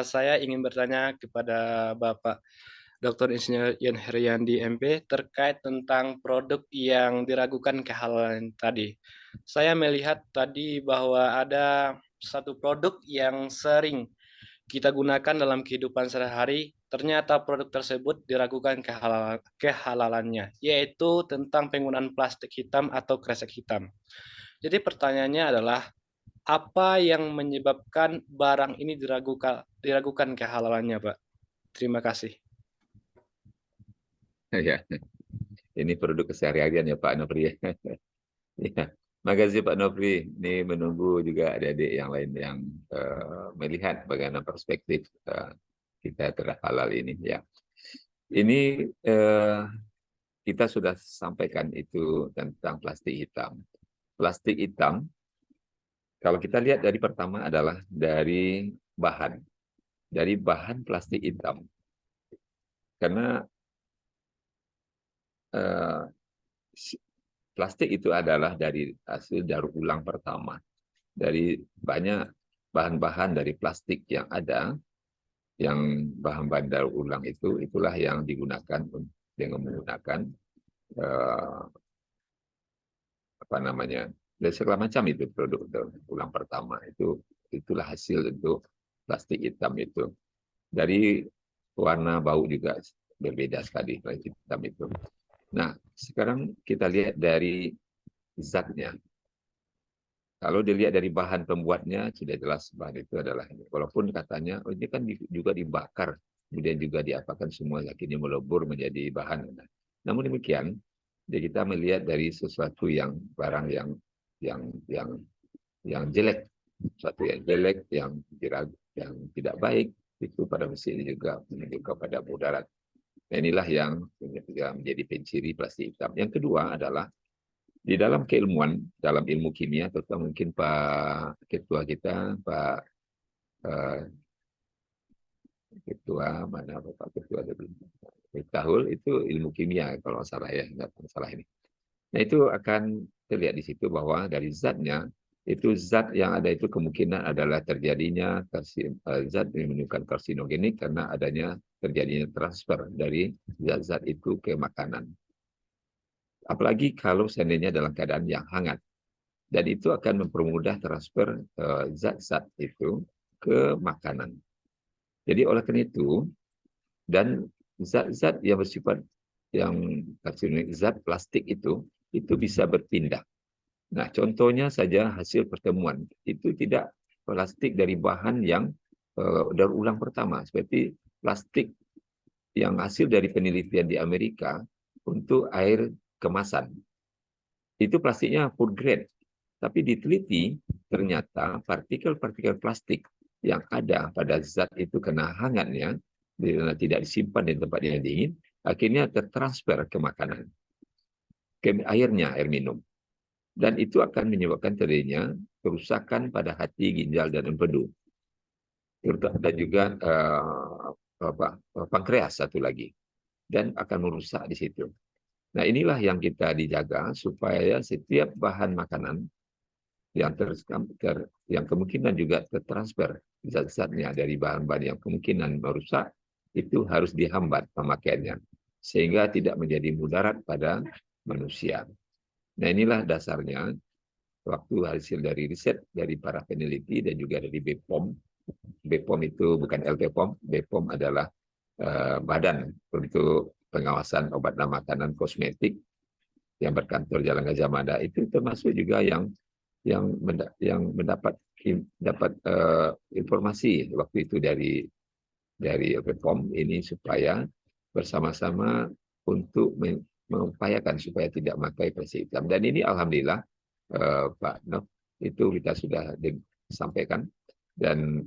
saya ingin bertanya kepada Bapak Dr. Insinyur Yan Heriandi MP terkait tentang produk yang diragukan kehalalan tadi. Saya melihat tadi bahwa ada satu produk yang sering kita gunakan dalam kehidupan sehari-hari, ternyata produk tersebut diragukan kehalalannya, yaitu tentang penggunaan plastik hitam atau kresek hitam. Jadi pertanyaannya adalah, apa yang menyebabkan barang ini diragukan kehalalannya, Pak? Terima kasih. Ya, ini produk keseharian ya Pak Nofri. Ya, makasih Pak Nofri. Ini menunggu juga adik-adik yang lain yang melihat bagaimana perspektif kita terhadap halal ini. Ya, ini kita sudah sampaikan itu tentang plastik hitam. Plastik hitam, kalau kita lihat dari pertama adalah dari bahan plastik hitam. Karena plastik itu adalah dari hasil daur ulang pertama. Dari banyak bahan-bahan dari plastik yang ada, yang bahan-bahan daur ulang itulah yang digunakan dengan menggunakan dan segala macam itu produk daur ulang pertama. Itulah hasil untuk plastik hitam itu. Dari warna bau juga berbeda sekali plastik hitam itu. Nah, sekarang kita lihat dari zatnya. Kalau dilihat dari bahan pembuatnya, sudah jelas bahan itu adalah ini. Walaupun katanya, oh ini kan juga dibakar, kemudian juga diapakan semua, akhirnya melebur menjadi bahan. Namun demikian, kita melihat dari sesuatu yang barang yang jelek, sesuatu yang jelek, yang tidak baik, itu pada mesin juga menunjukkan pada mudarat. Nah, inilah yang menjadi penciri plastik hitam. Yang kedua adalah di dalam keilmuan, dalam ilmu kimia, terutama mungkin Pak Ketua kita, Pak Ketua, mana Pak Ketua Tahul, itu ilmu kimia kalau salah ya, nggak salah ini. Nah itu akan terlihat di situ bahwa dari zatnya, itu zat yang ada itu kemungkinan adalah terjadinya zat yang menunjukkan karsinogenik karena adanya terjadinya transfer dari zat-zat itu ke makanan. Apalagi kalau seandainya dalam keadaan yang hangat. Dan itu akan mempermudah transfer zat-zat itu ke makanan. Jadi oleh karena itu, dan zat-zat yang bersifat yang karsinogenik, zat plastik itu bisa berpindah. Nah, contohnya saja hasil pertemuan itu tidak plastik dari bahan yang daur ulang pertama, seperti plastik yang hasil dari penelitian di Amerika untuk air kemasan. Itu plastiknya food grade, tapi diteliti ternyata partikel-partikel plastik yang ada pada zat itu kena hangatnya, tidak disimpan di tempat yang dingin, akhirnya tertransfer ke makanan, ke airnya, air minum. Dan itu akan menyebabkan terjadinya kerusakan pada hati, ginjal, dan empedu. Dan juga pankreas satu lagi. Dan akan merusak di situ. Nah, inilah yang kita dijaga supaya setiap bahan makanan yang yang kemungkinan juga tertransfer zat-zatnya dari bahan-bahan yang kemungkinan merusak, itu harus dihambat pemakaiannya sehingga tidak menjadi mudarat pada manusia. Nah, inilah dasarnya waktu hasil dari riset dari para peneliti dan juga dari BPOM. BPOM itu bukan LPPOM, BPOM adalah badan untuk pengawasan obat dan makanan kosmetik yang berkantor Jalan Gajah Mada. Itu termasuk juga yang mendapat informasi waktu itu dari LPPOM ini supaya bersama-sama untuk mengupayakan supaya tidak memakai plastik hitam. Dan ini alhamdulillah Pak Nov, itu kita sudah sampaikan, dan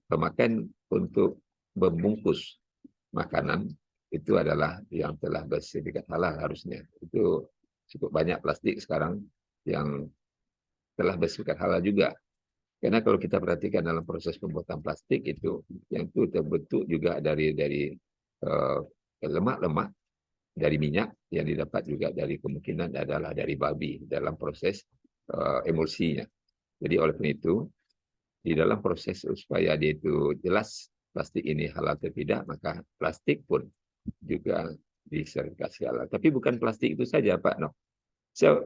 pemakaian untuk membungkus makanan itu adalah yang telah bersertifikat halal harusnya. Itu cukup banyak plastik sekarang yang telah bersertifikat halal juga. Karena kalau kita perhatikan dalam proses pembuatan plastik itu, yang itu terbentuk juga dari lemak-lemak, dari minyak yang didapat juga dari kemungkinan adalah dari babi dalam proses emulsinya. Jadi oleh karena itu, di dalam proses supaya dia itu jelas plastik ini halal atau tidak, maka plastik pun juga disertifikasi halal. Tapi bukan plastik itu saja, Pak Noh.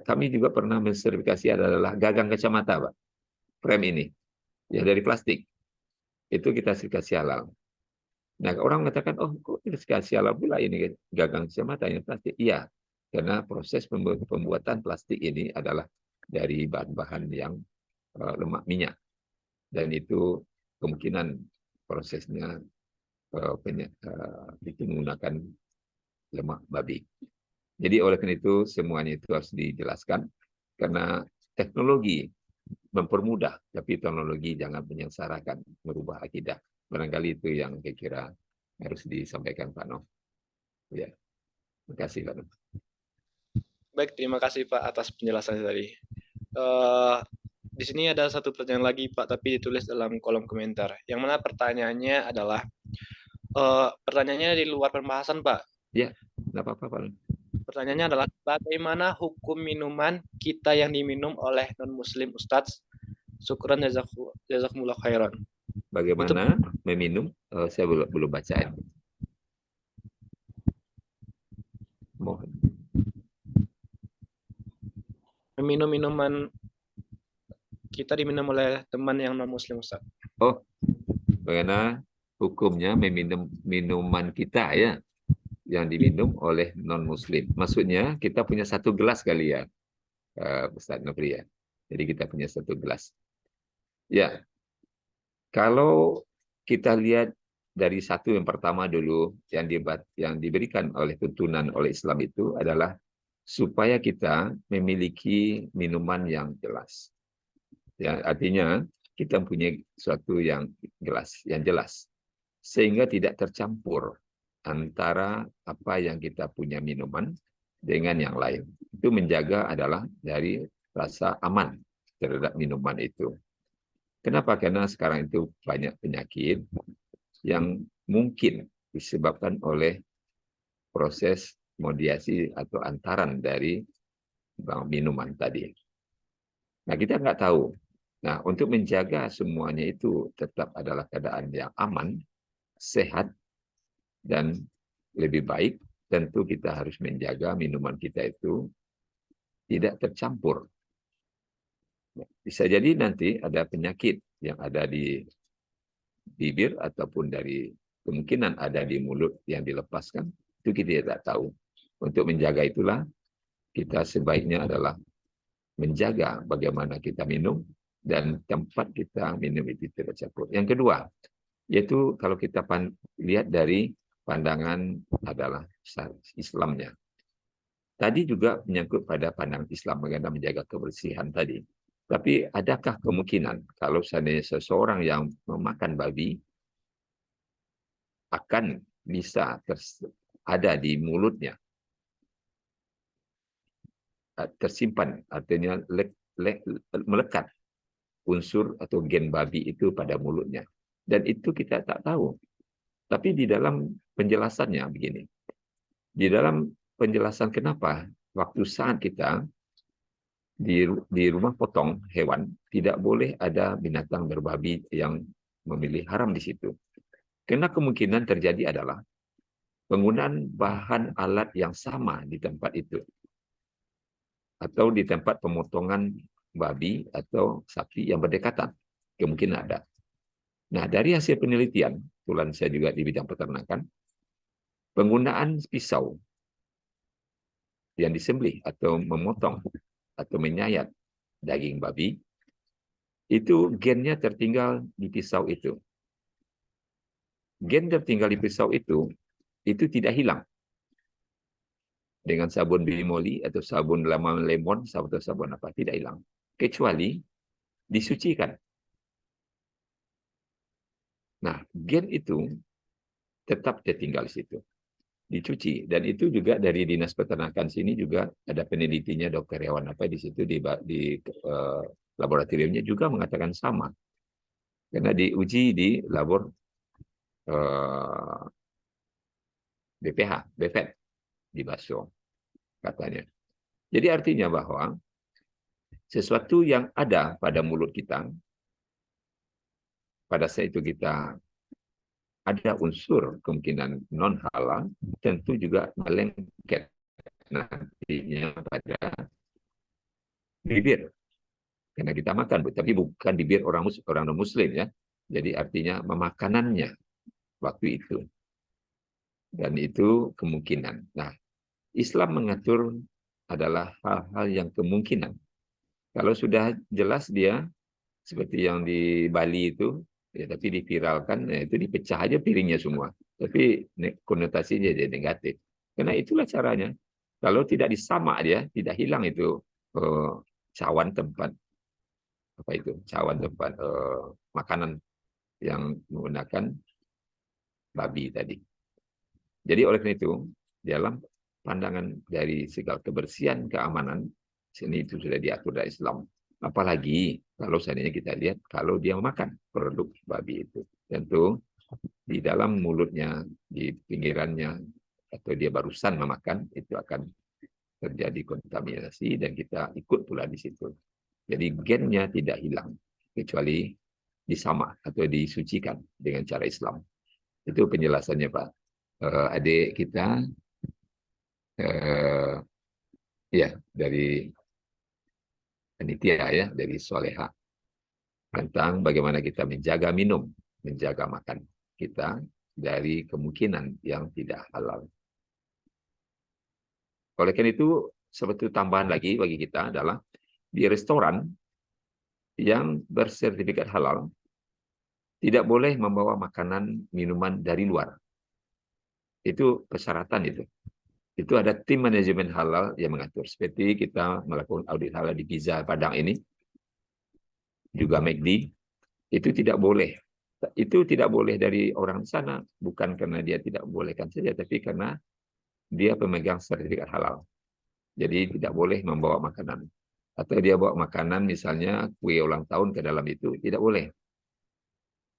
Kami juga pernah mensertifikasi adalah gagang kacamata, Pak. Frame ini, yang dari plastik. Itu kita sertifikasi halal. Nah, orang mengatakan, oh, kok sertifikasi halal pula ini gagang kacamata yang plastik? Iya, karena proses pembuatan plastik ini adalah dari bahan-bahan yang lemak minyak. Dan itu kemungkinan prosesnya itu menggunakan lemak babi. Jadi oleh karena itu semuanya itu harus dijelaskan, karena teknologi mempermudah, tapi teknologi jangan menyengsarakan, merubah akidah. Barangkali itu yang kira-kira harus disampaikan Pak Noh. Ya, terima kasih Pak Noh. Baik, terima kasih Pak atas penjelasannya tadi. Di sini ada satu pertanyaan lagi Pak, tapi ditulis dalam kolom komentar. Yang mana pertanyaannya adalah, pertanyaannya di luar pembahasan Pak. Ya, tidak apa-apa Pak. Pertanyaannya adalah, bagaimana hukum minuman kita yang diminum oleh non-muslim Ustadz? Syukran jazakumullah khairan. Bagaimana meminum? Saya belum baca. Mohon. Meminum minuman kita diminum oleh teman yang non-muslim Ustaz. Oh, bagaimana hukumnya meminum minuman kita ya, yang diminum oleh non-muslim. Maksudnya kita punya satu gelas kali ya, Ustaz Nofri ya. Jadi kita punya satu gelas. Ya, kalau kita lihat dari satu yang pertama dulu yang diberikan oleh tuntunan oleh Islam itu adalah supaya kita memiliki minuman yang jelas. Ya, artinya kita mempunyai suatu yang jelas, sehingga tidak tercampur antara apa yang kita punya minuman dengan yang lain. Itu menjaga adalah dari rasa aman terhadap minuman itu. Kenapa? Karena sekarang itu banyak penyakit yang mungkin disebabkan oleh proses modiasi atau antaran dari minuman tadi. Nah, kita nggak tahu. Nah, untuk menjaga semuanya itu tetap adalah keadaan yang aman, sehat, dan lebih baik, tentu kita harus menjaga minuman kita itu tidak tercampur. Bisa jadi nanti ada penyakit yang ada di bibir ataupun dari kemungkinan ada di mulut yang dilepaskan, itu kita tidak tahu. Untuk menjaga itulah, kita sebaiknya adalah menjaga bagaimana kita minum, dan tempat kita minum itu tidak campur. Yang kedua, yaitu kalau kita lihat dari pandangan adalah Islamnya. Tadi juga menyangkut pada pandangan Islam mengenai menjaga kebersihan tadi. Tapi adakah kemungkinan kalau seandainya seseorang yang memakan babi akan bisa ada di mulutnya, tersimpan, artinya melekat unsur atau gen babi itu pada mulutnya. Dan itu kita tak tahu. Tapi di dalam penjelasannya begini. Di dalam penjelasan kenapa waktu saat kita di rumah potong hewan, tidak boleh ada binatang berbabi yang memilih haram di situ. Karena kemungkinan terjadi adalah penggunaan bahan alat yang sama di tempat itu. Atau di tempat pemotongan babi atau sapi yang berdekatan. Kemungkinan ada. Nah, dari hasil penelitian, kebetulan saya juga di bidang peternakan, penggunaan pisau yang disembelih atau memotong atau menyayat daging babi, itu gennya tertinggal di pisau itu. Gen tertinggal di pisau itu tidak hilang dengan sabun bimoli atau sabun lemon atau sabun apa, tidak hilang. Kecuali disucikan. Nah, gen itu tetap tertinggal di situ. Dicuci. Dan itu juga dari Dinas Peternakan sini juga ada penelitinya Dr. Hewan apa di situ di laboratoriumnya juga mengatakan sama. Karena diuji di labor BPH, BPET di Baso katanya. Jadi artinya bahwa sesuatu yang ada pada mulut kita pada saat itu kita ada unsur kemungkinan non halal, tentu juga melengket nantinya pada bibir. Karena kita makan, tapi bukan bibir orang non-muslim ya. Jadi artinya memakanannya waktu itu. Dan itu kemungkinan. Nah, Islam mengatur adalah hal-hal yang kemungkinan. Kalau sudah jelas dia, seperti yang di Bali itu, ya, tapi diviralkan, ya, itu dipecah aja piringnya semua. Tapi konotasinya jadi negatif. Karena itulah caranya. Kalau tidak disamak dia, tidak hilang itu cawan tempat apa itu cawan tempat makanan yang menggunakan babi tadi. Jadi oleh karena itu dalam pandangan dari segala kebersihan keamanan sini itu sudah diatur dari Islam. Apalagi kalau seandainya kita lihat kalau dia memakan produk babi itu, tentu di dalam mulutnya, di pinggirannya, atau dia barusan memakan, itu akan terjadi kontaminasi dan kita ikut pula di situ. Jadi gennya tidak hilang, kecuali disamak atau disucikan dengan cara Islam. Itu penjelasannya Pak. Adik kita, ya dari panitia ya, dari Soleha, tentang bagaimana kita menjaga minum, menjaga makan kita dari kemungkinan yang tidak halal. Oleh karena itu, sebetulnya tambahan lagi bagi kita adalah di restoran yang bersertifikat halal tidak boleh membawa makanan minuman dari luar. Itu persyaratan itu. Itu ada tim manajemen halal yang mengatur. Seperti kita melakukan audit halal di Pizza Padang ini, juga McD, itu tidak boleh. Itu tidak boleh dari orang sana, bukan karena dia tidak bolehkan saja, tapi karena dia pemegang sertifikat halal. Jadi tidak boleh membawa makanan. Atau dia bawa makanan, misalnya kue ulang tahun ke dalam itu, tidak boleh.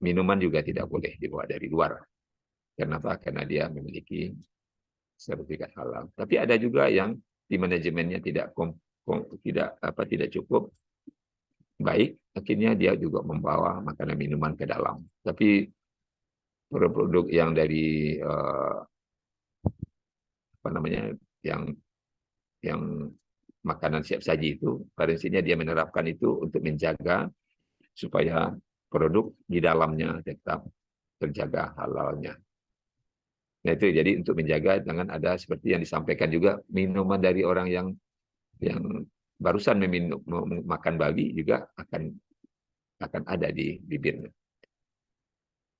Minuman juga tidak boleh dibawa dari luar. Kenapa? Karena dia memiliki sertifikat halal. Tapi ada juga yang di manajemennya tidak cukup baik, akhirnya dia juga membawa makanan minuman ke dalam. Tapi produk yang dari yang makanan siap saji itu, prinsipnya dia menerapkan itu untuk menjaga supaya produk di dalamnya tetap terjaga halalnya. Nah itu jadi untuk menjaga jangan ada seperti yang disampaikan juga minuman dari orang yang barusan makan babi juga akan akan ada di bibirnya.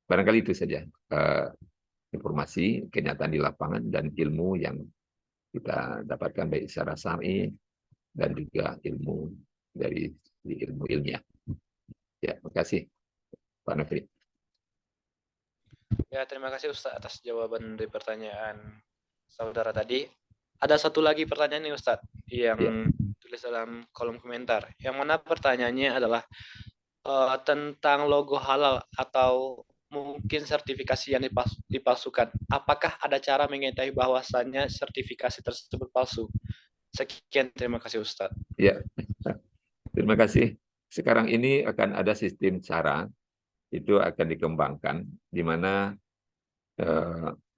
Barangkali itu saja informasi kenyataan di lapangan dan ilmu yang kita dapatkan baik secara syar'i dan juga ilmu dari ilmu ilmiah. Ya, terima kasih Pak Nafri. Ya, terima kasih Ustaz atas jawaban dari pertanyaan saudara tadi. Ada satu lagi pertanyaan nih Ustaz yang Ya. tulis dalam kolom komentar. Yang mana pertanyaannya adalah tentang logo halal atau mungkin sertifikasi yang dipalsukan. Apakah ada cara mengetahui bahwasannya sertifikasi tersebut palsu? Sekian, terima kasih Ustaz. Ya, terima kasih. Sekarang ini akan ada sistem cara itu akan dikembangkan di mana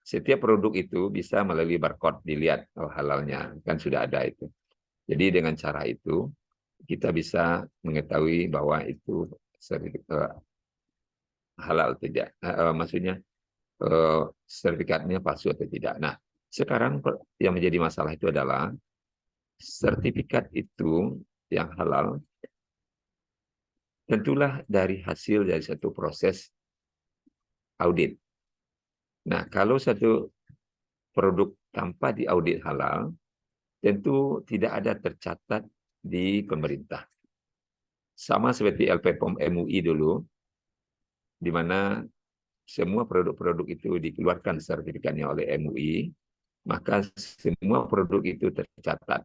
setiap produk itu bisa melalui barcode dilihat halalnya, kan sudah ada itu. Jadi dengan cara itu kita bisa mengetahui bahwa itu halal atau tidak. Maksudnya sertifikatnya palsu atau tidak. Nah, sekarang yang menjadi masalah itu adalah sertifikat itu yang halal tentulah dari hasil dari satu proses audit. Nah, kalau satu produk tanpa diaudit halal, tentu tidak ada tercatat di pemerintah. Sama seperti LPPOM MUI dulu, di mana semua produk-produk itu dikeluarkan sertifikatnya oleh MUI, maka semua produk itu tercatat.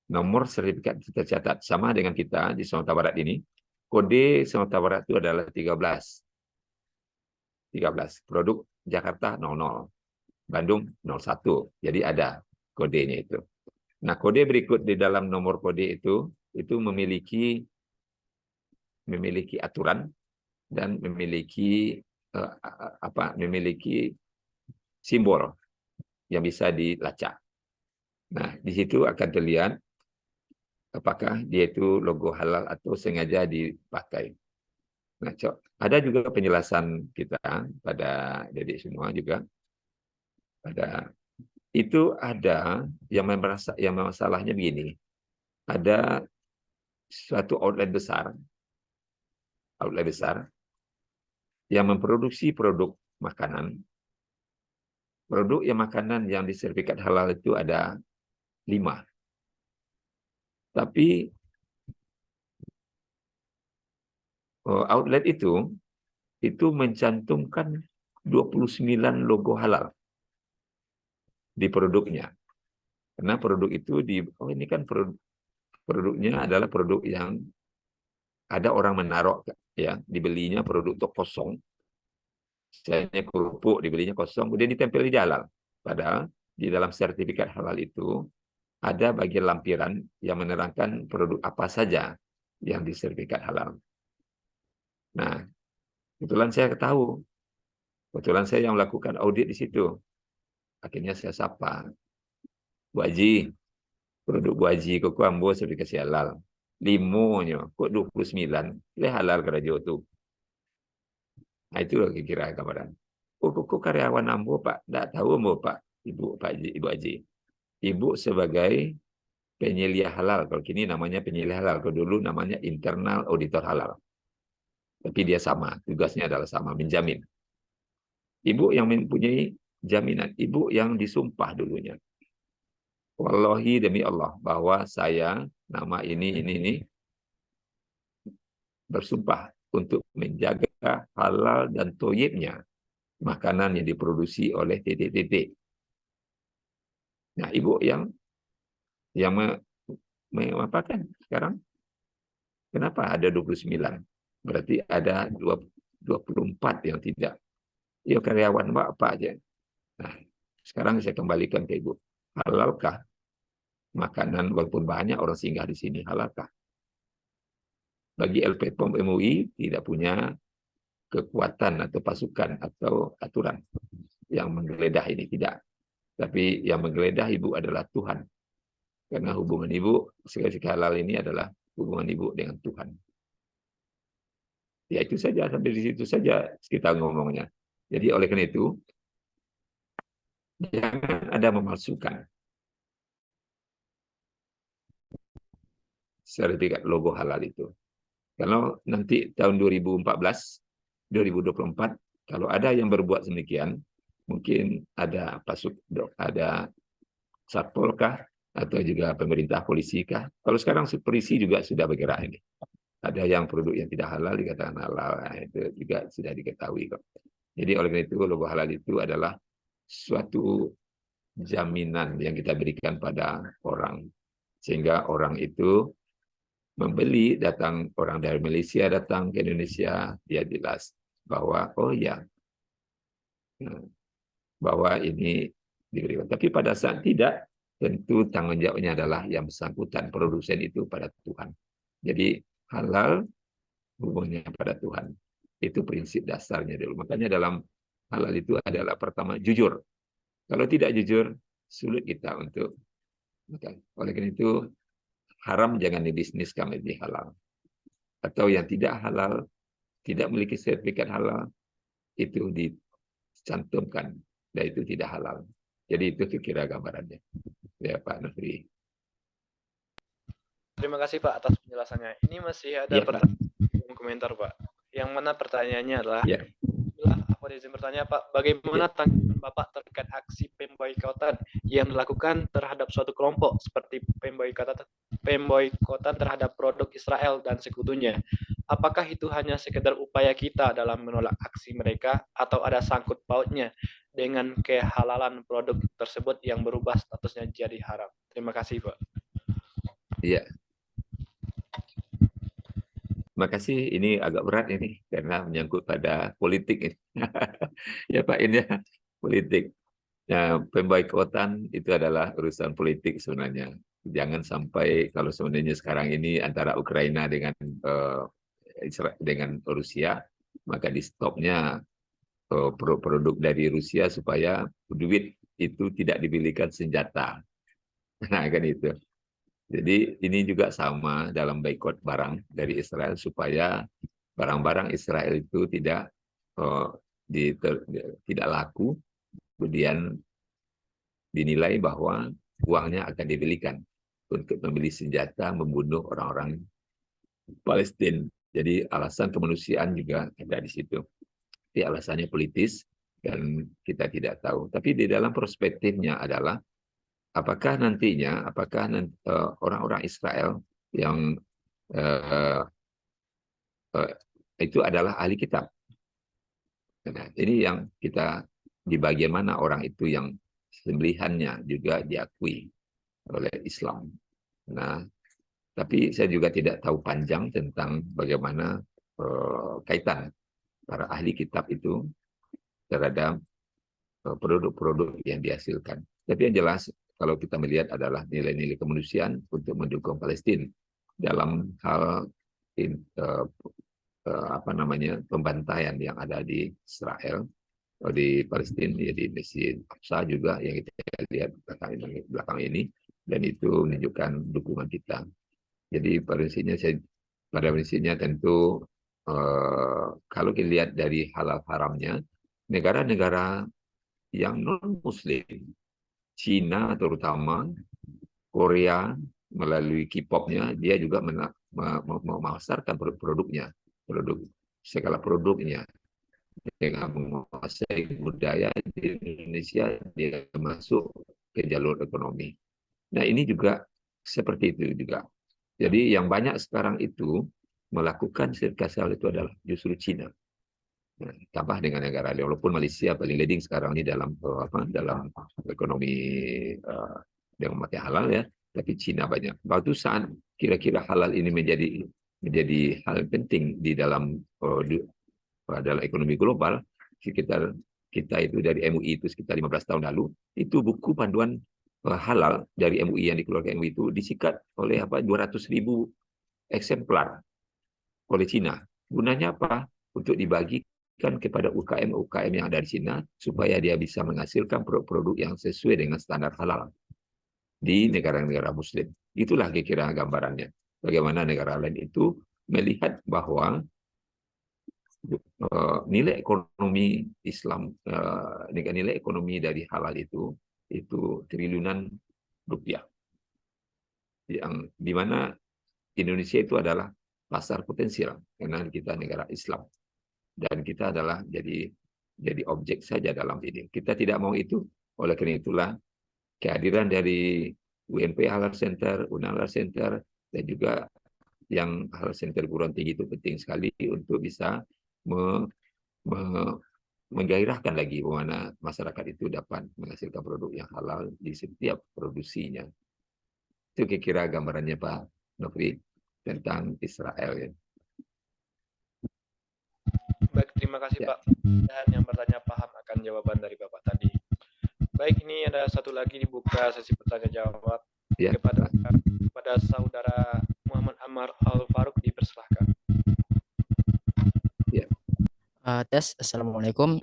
Nomor sertifikat tercatat. Sama dengan kita di Sumatera Barat ini, kode Sumatera Barat itu adalah 13. 13. Produk Jakarta 00. Bandung 01. Jadi ada kodenya itu. Nah, kode berikut di dalam nomor kode itu memiliki aturan dan memiliki memiliki simbol yang bisa dilacak. Nah, di situ akan terlihat apakah dia itu logo halal atau sengaja dipakai. Nah, ada juga penjelasan kita pada Dedek semua juga. Itu ada yang masalahnya begini. Ada suatu outlet besar yang memproduksi produk makanan. Produk makanan yang disertifikat halal itu ada 5. Tapi outlet itu mencantumkan 29 logo halal di produknya. Karena produk itu ini kan produknya adalah produk yang ada orang menaruh ya, dibelinya produk itu kosong. Misalnya kerupuk dibelinya kosong, kemudian ditempel di halal. Padahal di dalam sertifikat halal itu ada bagian lampiran yang menerangkan produk apa saja yang disertifikat halal. Nah, kebetulan saya tahu. Kebetulan saya yang melakukan audit di situ. Akhirnya saya sapa. Bu Haji, produk Bu Haji kok ambo sertifikasi halal. Limonnya kok 29. Ini halal kerja itu. Nah, itu kira-kira gambaran. Kok karyawan ambo Pak? Tidak tahu ambo Pak, Ibu Haji. Ibu sebagai penyelia halal. Kalau kini namanya penyelia halal. Kalau dulu namanya internal auditor halal. Tapi dia sama, tugasnya adalah sama, menjamin. Ibu yang mempunyai jaminan, ibu yang disumpah dulunya. Wallahi demi Allah, bahwa saya, nama ini, bersumpah untuk menjaga halal dan thayyibnya makanan yang diproduksi oleh titik-titik. Nah, ibu yang mengapakan sekarang? Kenapa ada 29? Berarti ada 24 yang tidak. Ya karyawan Bapak aja. Nah, sekarang saya kembalikan ke Ibu. Halalkah makanan walaupun banyak orang singgah di sini? Halalkah? Bagi LPPOM MUI tidak punya kekuatan atau pasukan atau aturan yang menggeledah ini. Tidak. Tapi yang menggeledah Ibu adalah Tuhan. Karena hubungan Ibu, sertifikat halal ini adalah hubungan Ibu dengan Tuhan. Ya itu saja, sampai di situ saja kita ngomongnya. Jadi oleh karena itu, jangan ada memalsukan sertifikat logo halal itu. Kalau nanti tahun 2014, 2024, kalau ada yang berbuat demikian, mungkin ada ada satpol kah, atau juga pemerintah polisi kah. Kalau sekarang polisi juga sudah bergerak ini. Ada yang produk yang tidak halal dikatakan halal, nah, itu juga sudah diketahui kok. Jadi oleh karena itu logo halal itu adalah suatu jaminan yang kita berikan pada orang, sehingga orang itu membeli, datang orang dari Malaysia datang ke Indonesia, dia jelas bahwa oh ya, bahwa ini diberikan. Tapi pada saat tidak, tentu tanggung jawabnya adalah yang bersangkutan, produsen itu pada Tuhan. Jadi halal hubungannya pada Tuhan. Itu prinsip dasarnya dulu. Makanya dalam halal itu adalah pertama jujur. Kalau tidak jujur, sulit kita untuk makan. Oleh karena itu, haram jangan dibisniskan lebih halal. Atau yang tidak halal, tidak memiliki sertifikat halal, itu dicantumkan, dan itu tidak halal. Jadi itu kira gambarannya. Ya Pak Nufri. Terima kasih Pak atas penjelasannya. Ini masih ada Ya, Pak. pertanyaan komentar Pak. Yang mana pertanyaannya adalah, Ya. aku izin bertanya Pak, bagaimana tanggapan Bapak terkait aksi pemboikotan yang dilakukan terhadap suatu kelompok seperti pemboikotan terhadap produk Israel dan sekutunya? Apakah itu hanya sekedar upaya kita dalam menolak aksi mereka atau ada sangkut pautnya dengan kehalalan produk tersebut yang berubah statusnya jadi haram? Terima kasih Pak. Iya. Terima kasih. Ini agak berat ini karena menyangkut pada politik ini. Ya Pak, ini politik. Nah, pemboikotan itu adalah urusan politik sebenarnya. Jangan sampai kalau sebenarnya sekarang ini antara Ukraina dengan dengan Rusia, maka di stopnya produk dari Rusia supaya duit itu tidak dibelikan senjata. Nah, kan itu. Jadi ini juga sama dalam boikot barang dari Israel supaya barang-barang Israel itu tidak tidak laku, kemudian dinilai bahwa uangnya akan dibelikan untuk membeli senjata membunuh orang-orang Palestina. Jadi alasan kemanusiaan juga ada di situ. Tapi alasannya politis dan kita tidak tahu. Tapi di dalam perspektifnya adalah apakah nantinya orang-orang Israel yang itu adalah ahli kitab. Nah, ini yang kita di bagian mana orang itu yang sembelihannya juga diakui oleh Islam. Nah, tapi saya juga tidak tahu panjang tentang bagaimana kaitan para ahli kitab itu terhadap produk-produk yang dihasilkan. Tapi yang jelas kalau kita melihat adalah nilai-nilai kemanusiaan untuk mendukung Palestina dalam hal pembantaian yang ada di Israel, di Palestina, ya di Masjid Aqsa juga yang kita lihat belakang ini, dan itu menunjukkan dukungan kita. Jadi pada prinsipnya tentu kalau kita lihat dari halal haramnya, negara-negara yang non-Muslim, Cina terutama, Korea melalui K-pop-nya, dia juga memasarkan produk-produknya, segala produknya. Dengan menguasai budaya di Indonesia, dia masuk ke jalur ekonomi. Nah ini juga seperti itu juga. Jadi yang banyak sekarang itu melakukan sertifikasi halal itu adalah justru Cina. Nah, tambah dengan negara lain, walaupun Malaysia paling leading sekarang ini dalam dalam ekonomi dengan memakai halal ya, tapi Cina banyak. Waktu saat kira-kira halal ini menjadi hal penting di dalam ekonomi global, sekitar kita itu dari MUI itu sekitar 15 tahun lalu, itu buku panduan halal dari MUI yang dikeluarkan MUI itu disikat oleh 200.000 eksemplar oleh Cina. Gunanya apa? Untuk dibagikan kepada UKM yang ada di Cina supaya dia bisa menghasilkan produk-produk yang sesuai dengan standar halal di negara-negara Muslim. Itulah kira-kira gambarannya. Bagaimana negara lain itu melihat bahwa nilai ekonomi Islam, nilai ekonomi dari halal itu triliunan rupiah, yang dimana Indonesia itu adalah pasar potensial karena kita negara Islam dan kita adalah jadi objek saja dalam ini. Kita tidak mau itu. Oleh karena itulah kehadiran dari UNP Halal Center, UNAL Halal Center, dan juga yang Halal Center Guruan Tinggi itu penting sekali untuk bisa menggairahkan lagi bagaimana masyarakat itu dapat menghasilkan produk yang halal di setiap produksinya. Itu kira-kira gambarannya Pak Nofri tentang Israel. Ya. Baik, terima kasih Ya. Pak. Dan yang bertanya paham akan jawaban dari Bapak tadi. Baik, ini ada satu lagi dibuka sesi bertanya jawab Ya, kepada saudara Muhammad Ammar Al-Faruq, dipersilahkan. Ya. Tes, Assalamualaikum.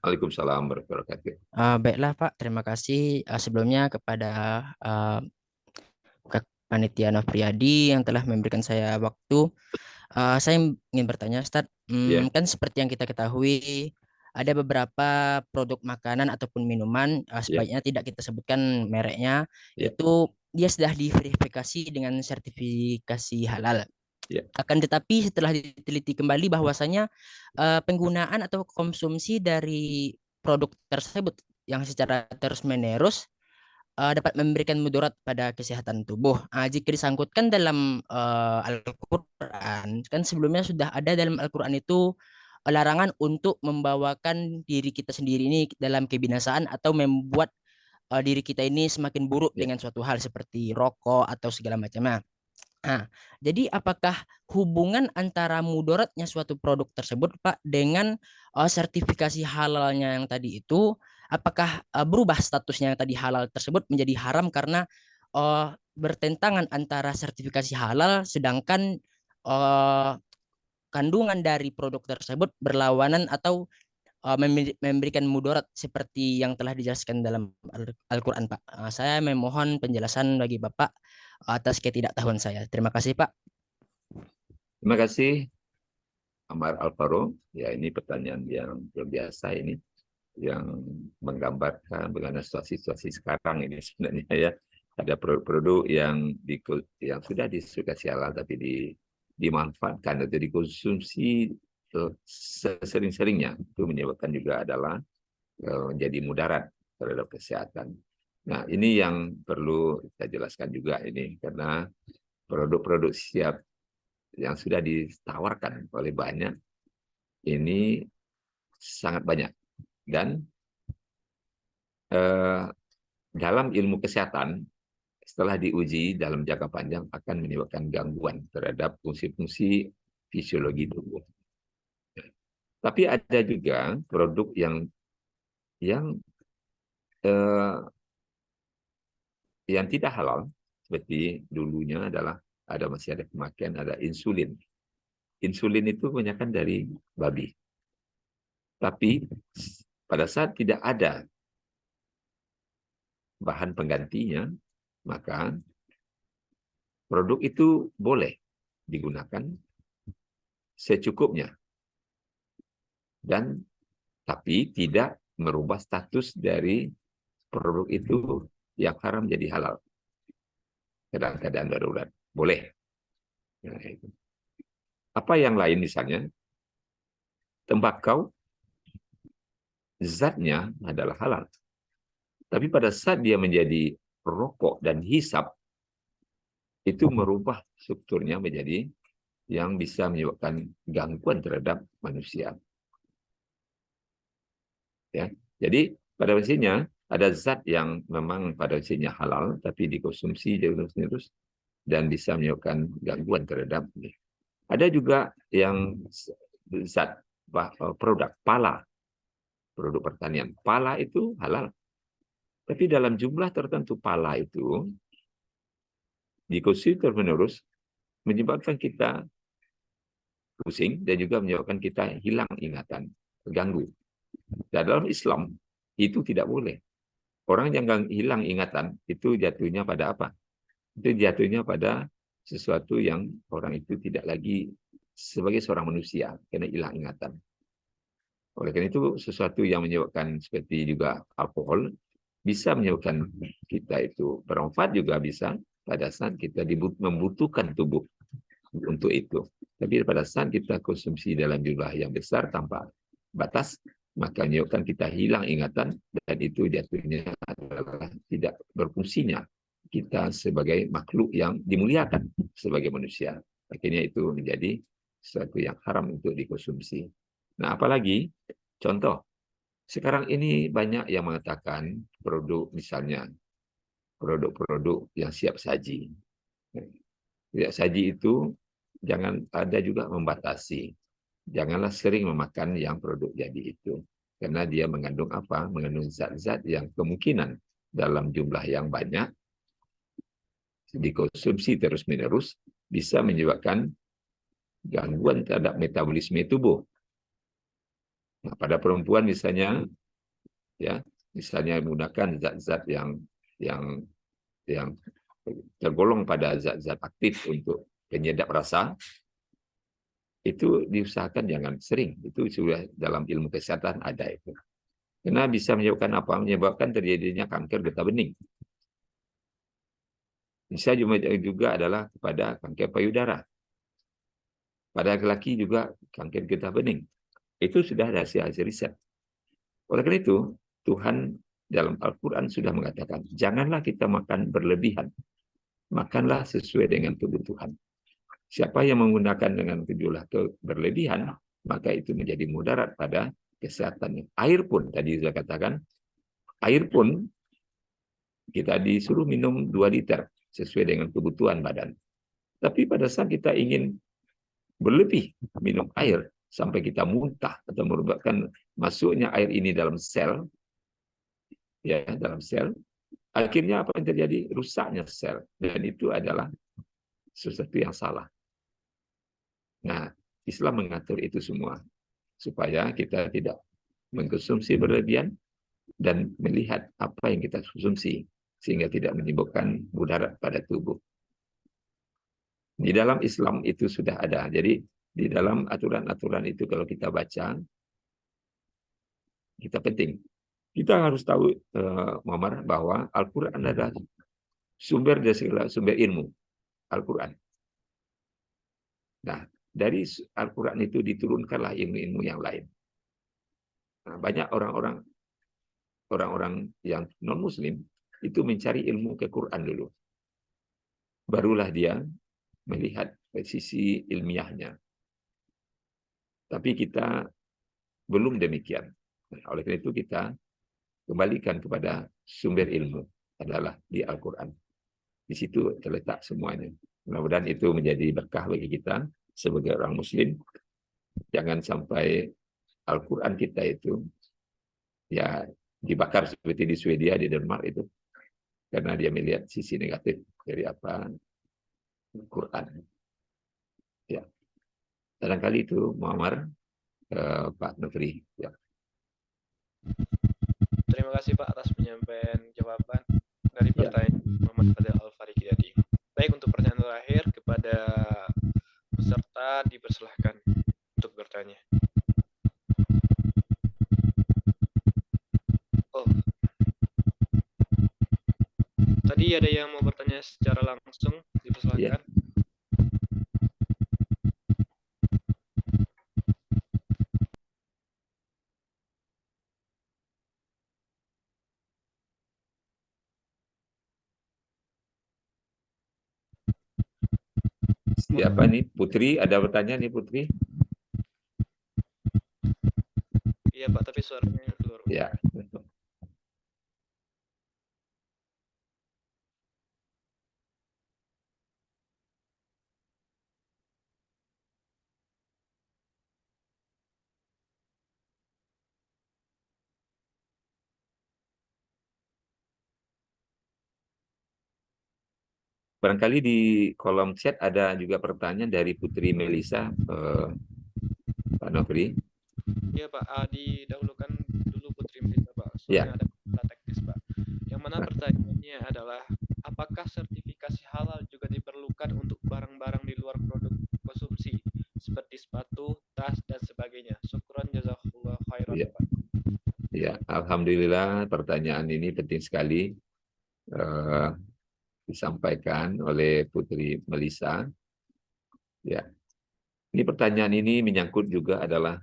Waalaikumsalam warahmatullahi wabarakatuh. Baiklah Pak, terima kasih sebelumnya kepada Panitia Nofriyadi yang telah memberikan saya waktu. Saya ingin bertanya, Ustadz, Ya. kan seperti yang kita ketahui, ada beberapa produk makanan ataupun minuman, sebaiknya tidak kita sebutkan mereknya, Ya. itu dia sudah diverifikasi dengan sertifikasi halal. Ya. Akan tetapi setelah diteliti kembali bahwasanya penggunaan atau konsumsi dari produk tersebut yang secara terus-menerus dapat memberikan mudarat pada kesehatan tubuh. Jika disangkutkan dalam Al-Quran, kan sebelumnya sudah ada dalam Al-Quran itu larangan untuk membawakan diri kita sendiri ini dalam kebinasaan atau membuat diri kita ini semakin buruk dengan suatu hal seperti rokok atau segala macamnya. Jadi apakah hubungan antara mudaratnya suatu produk tersebut, Pak, dengan sertifikasi halalnya yang tadi itu, apakah berubah statusnya yang tadi halal tersebut menjadi haram karena bertentangan antara sertifikasi halal sedangkan kandungan dari produk tersebut berlawanan atau memberikan mudarat seperti yang telah dijelaskan dalam Al-Quran, Pak. Saya memohon penjelasan bagi Bapak atas ketidaktahuan saya. Terima kasih, Pak. Terima kasih, Ammar Al-Faruq. Ya, ini pertanyaan yang luar biasa ini, yang menggambarkan bagaimana situasi sekarang ini sebenarnya ya. Ada produk-produk yang sudah disukai halal tapi dimanfaatkan atau dikonsumsi sering-seringnya, itu menyebabkan juga adalah menjadi mudarat terhadap kesehatan. Nah, ini yang perlu kita jelaskan juga ini, karena produk-produk siap yang sudah ditawarkan oleh banyak ini sangat banyak, dan dalam ilmu kesehatan setelah diuji dalam jangka panjang akan menyebabkan gangguan terhadap fungsi-fungsi fisiologi tubuh. Tapi ada juga produk yang tidak halal, seperti dulunya adalah masih ada pemakaian, ada insulin. Insulin itu kebanyakan dari babi. Tapi pada saat tidak ada bahan penggantinya, maka produk itu boleh digunakan secukupnya. Tapi tidak merubah status dari produk itu yang haram jadi halal. Dalam keadaan darurat. Boleh. Nah, itu. Apa yang lain misalnya? Tembakau, zatnya adalah halal. Tapi pada saat dia menjadi rokok dan hisap, itu merubah strukturnya menjadi yang bisa menyebabkan gangguan terhadap manusia. Ya, jadi pada prinsipnya ada zat yang memang pada prinsipnya halal tapi dikonsumsi terus dan bisa menyebabkan gangguan terhadap ini. Ada juga yang zat produk pala, produk pertanian. Pala itu halal. Tapi dalam jumlah tertentu pala itu dikonsumsi terus menyebabkan kita pusing dan juga menyebabkan kita hilang ingatan, terganggu. Dan dalam Islam itu tidak boleh. Orang yang hilang ingatan itu jatuhnya pada apa? Itu jatuhnya pada sesuatu yang orang itu tidak lagi sebagai seorang manusia karena hilang ingatan. Oleh karena itu sesuatu yang menyebabkan seperti juga alkohol bisa menyebabkan kita itu bermanfaat, juga bisa pada saat kita membutuhkan tubuh untuk itu. Tapi pada saat kita konsumsi dalam jumlah yang besar tanpa batas, maka menyebabkan kita hilang ingatan, dan itu jatuhnya adalah tidak berfungsinya kita sebagai makhluk yang dimuliakan sebagai manusia. Akhirnya itu menjadi sesuatu yang haram untuk dikonsumsi. Nah, apalagi contoh, sekarang ini banyak yang mengatakan produk, misalnya produk-produk yang siap saji. Siap saji itu jangan ada juga membatasi. Janganlah sering memakan yang produk jadi itu. Karena dia mengandung apa? Mengandung zat-zat yang kemungkinan dalam jumlah yang banyak dikonsumsi terus-menerus bisa menyebabkan gangguan terhadap metabolisme tubuh. Nah, pada perempuan misalnya, ya, misalnya menggunakan zat-zat yang tergolong pada zat-zat aktif untuk penyedap rasa, itu diusahakan jangan sering. Itu sudah dalam ilmu kesehatan ada itu. Karena bisa menyebabkan apa? Menyebabkan terjadinya kanker getah bening. Bisa juga adalah kepada kanker payudara. Pada laki-laki juga kanker getah bening. Itu sudah ada hasil riset. Oleh karena itu, Tuhan dalam Al-Quran sudah mengatakan, janganlah kita makan berlebihan. Makanlah sesuai dengan kebutuhan. Siapa yang menggunakan dengan jumlah berlebihan, maka itu menjadi mudarat pada kesehatannya. Air pun, tadi saya katakan, air pun kita disuruh minum 2 liter sesuai dengan kebutuhan badan. Tapi pada saat kita ingin berlebih minum air, sampai kita muntah atau menyebabkan masuknya air ini dalam sel, ya, dalam sel, akhirnya apa yang terjadi? Rusaknya sel. Dan itu adalah sesuatu yang salah. Nah, Islam mengatur itu semua supaya kita tidak mengkonsumsi berlebihan dan melihat apa yang kita konsumsi sehingga tidak menimbulkan mudarat pada tubuh. Di dalam Islam itu sudah ada. Jadi di dalam aturan-aturan itu kalau kita baca, kita penting. Kita harus tahu, Muhammad, bahwa Al-Quran adalah sumber dari segala sumber ilmu. Al-Quran. Nah, dari Al-Quran itu diturunkanlah ilmu-ilmu yang lain. Nah, banyak orang-orang yang non-Muslim itu mencari ilmu ke Quran dulu. Barulah dia melihat sisi ilmiahnya. Tapi kita belum demikian. Nah, oleh karena itu kita kembalikan kepada sumber ilmu adalah di Al-Quran. Di situ terletak semuanya. Mudah-mudahan itu menjadi berkah bagi kita sebagai orang Muslim. Jangan sampai Al-Quran kita itu ya dibakar seperti di Swedia, di Denmark itu. Karena dia melihat sisi negatif dari apa? Al-Quran. Ya. Barangkali itu Muammar, Pak Nufri. Ya. Terima kasih Pak atas penyampaian jawaban dari pertanyaan Muhammad Fadil Al-Fariki tadi. Baik, untuk pertanyaan terakhir kepada peserta dipersilahkan untuk bertanya. Oh, tadi ada yang mau bertanya secara langsung, dipersilahkan. Ya. Siapa nih? Putri, ada pertanyaan nih Putri? Iya Pak, tapi suaranya keluar. Ya. Barangkali di kolom chat ada juga pertanyaan dari Putri Melisa, Pak Nofri. Iya Pak, didahulukan dulu Putri Melisa Pak, soalnya ada masalah teknis Pak. Yang mana pertanyaannya adalah, apakah sertifikasi halal juga diperlukan untuk barang-barang di luar produk konsumsi, seperti sepatu, tas, dan sebagainya? Syukran jazakallah khairan Ya. Pak. Ya, alhamdulillah pertanyaan ini penting sekali disampaikan oleh Putri Melisa. Ya, ini pertanyaan ini menyangkut juga adalah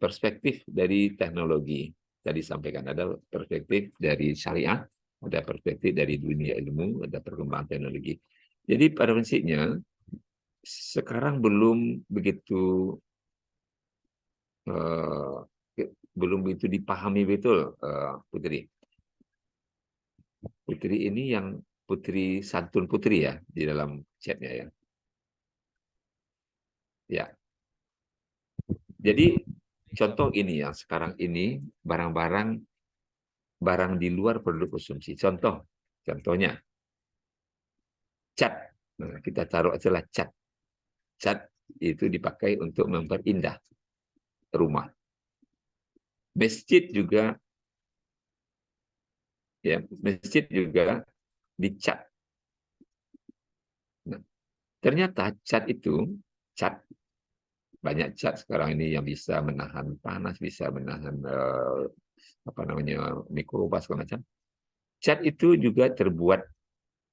perspektif dari teknologi. Tadi sampaikan ada perspektif dari syariah, ada perspektif dari dunia ilmu, ada perkembangan teknologi. Jadi pada prinsipnya sekarang belum begitu dipahami betul, Putri. Putri ini yang Putri Santun Putri ya di dalam chatnya ya. Ya. Jadi contoh ini yang sekarang ini barang di luar produk konsumsi. Contohnya cat. Nah, kita taruh adalah cat. Cat itu dipakai untuk memperindah rumah. Masjid juga dicat. Nah, ternyata cat banyak cat sekarang ini yang bisa menahan panas, bisa menahan mikroba segala macam. Cat itu juga terbuat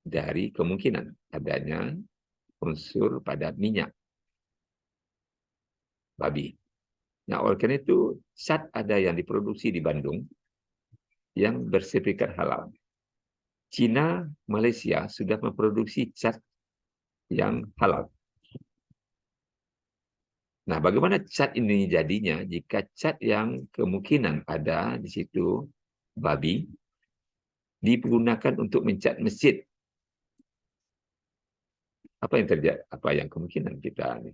dari kemungkinan adanya unsur pada minyak babi. Nah, oleh karena itu cat ada yang diproduksi di Bandung yang bersertifikat halal. Cina, Malaysia sudah memproduksi cat yang halal. Nah, bagaimana cat ini jadinya jika cat yang kemungkinan ada di situ babi digunakan untuk mencat masjid? Apa yang terjadi? Apa yang kemungkinan kita ini?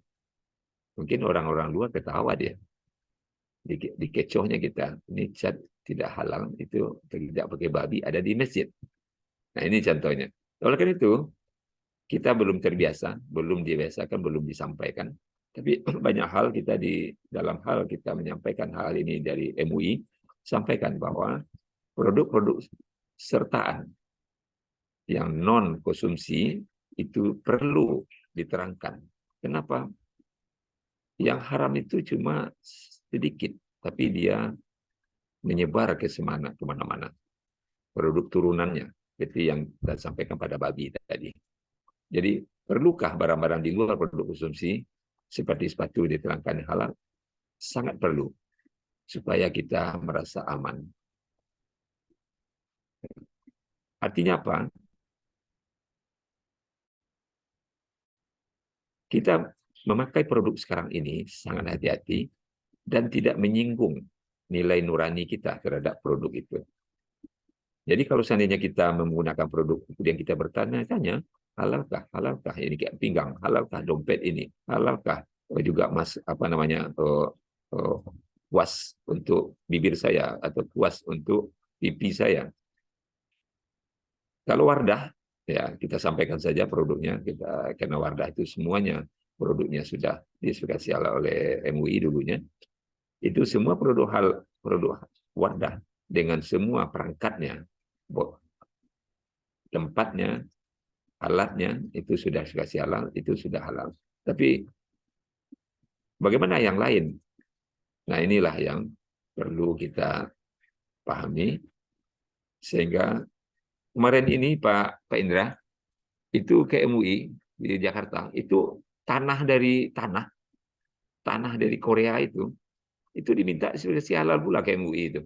Mungkin orang-orang luar ketawa dia. Dikecohnya kita. Ini cat tidak halal, itu tidak pakai babi, ada di masjid. Nah, ini contohnya. Oleh karena itu, kita belum terbiasa, belum dibiasakan, belum disampaikan. Tapi banyak hal kita dalam hal kita menyampaikan hal ini dari MUI, sampaikan bahwa produk-produk sertaan yang non-konsumsi itu perlu diterangkan. Kenapa? Yang haram itu cuma sedikit, tapi dia menyebar ke kemana-mana. Produk turunannya, seperti yang saya sampaikan pada babi tadi. Jadi, perlukah barang-barang di luar produk konsumsi seperti sepatu diterangkan halal? Sangat perlu supaya kita merasa aman. Artinya apa? Kita memakai produk sekarang ini sangat hati-hati dan tidak menyinggung nilai nurani kita terhadap produk itu. Jadi kalau seandainya kita menggunakan produk kemudian kita bertanya-tanya, halalkah? Halalkah ini kayak pinggang? Halalkah dompet ini? Halalkah juga kuas untuk bibir saya atau kuas untuk pipi saya? Kalau Wardah, ya kita sampaikan saja produknya, karena Wardah itu semuanya produknya sudah disertifikasi oleh MUI dulunya. Itu semua produk Wardah dengan semua perangkatnya, tempatnya, alatnya itu sudah disertifikasi halal, itu sudah halal. Tapi bagaimana yang lain? Nah, inilah yang perlu kita pahami sehingga kemarin ini Pak Indra itu ke MUI di Jakarta, itu tanah dari Korea itu diminta sertifikasi halal pula ke MUI itu.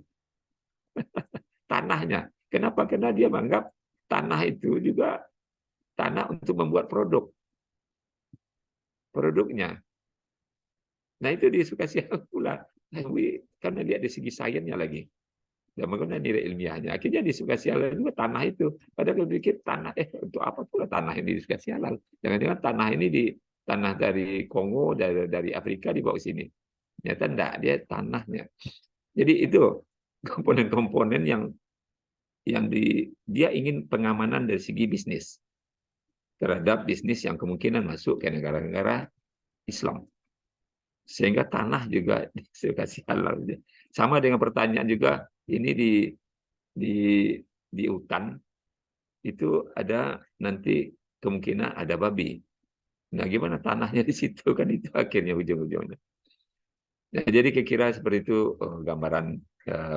Tanahnya. Kenapa? Karena dia menganggap tanah itu juga tanah untuk membuat produknya. Nah, itu sertifikasi halal pula. MUI karena dia dari segi sainsnya lagi. Dan menggunakan nilai ilmiahnya. Akhirnya sertifikasi halal juga tanah itu. Padahal berpikir tanah, untuk apa pula tanah yang sertifikasi halal? Jangan-jangan tanah ini tanah dari Kongo, dari Afrika dibawa ke sini. Ternyata enggak, dia tanahnya. Jadi itu komponen-komponen yang dia ingin pengamanan dari segi bisnis terhadap bisnis yang kemungkinan masuk ke negara-negara Islam. Sehingga tanah juga sertifikasi halal. Sama dengan pertanyaan juga, ini di hutan itu ada nanti kemungkinan ada babi. Nah, gimana tanahnya di situ kan itu akhirnya ujung-ujungnya. Nah, jadi kira-kira seperti itu gambaran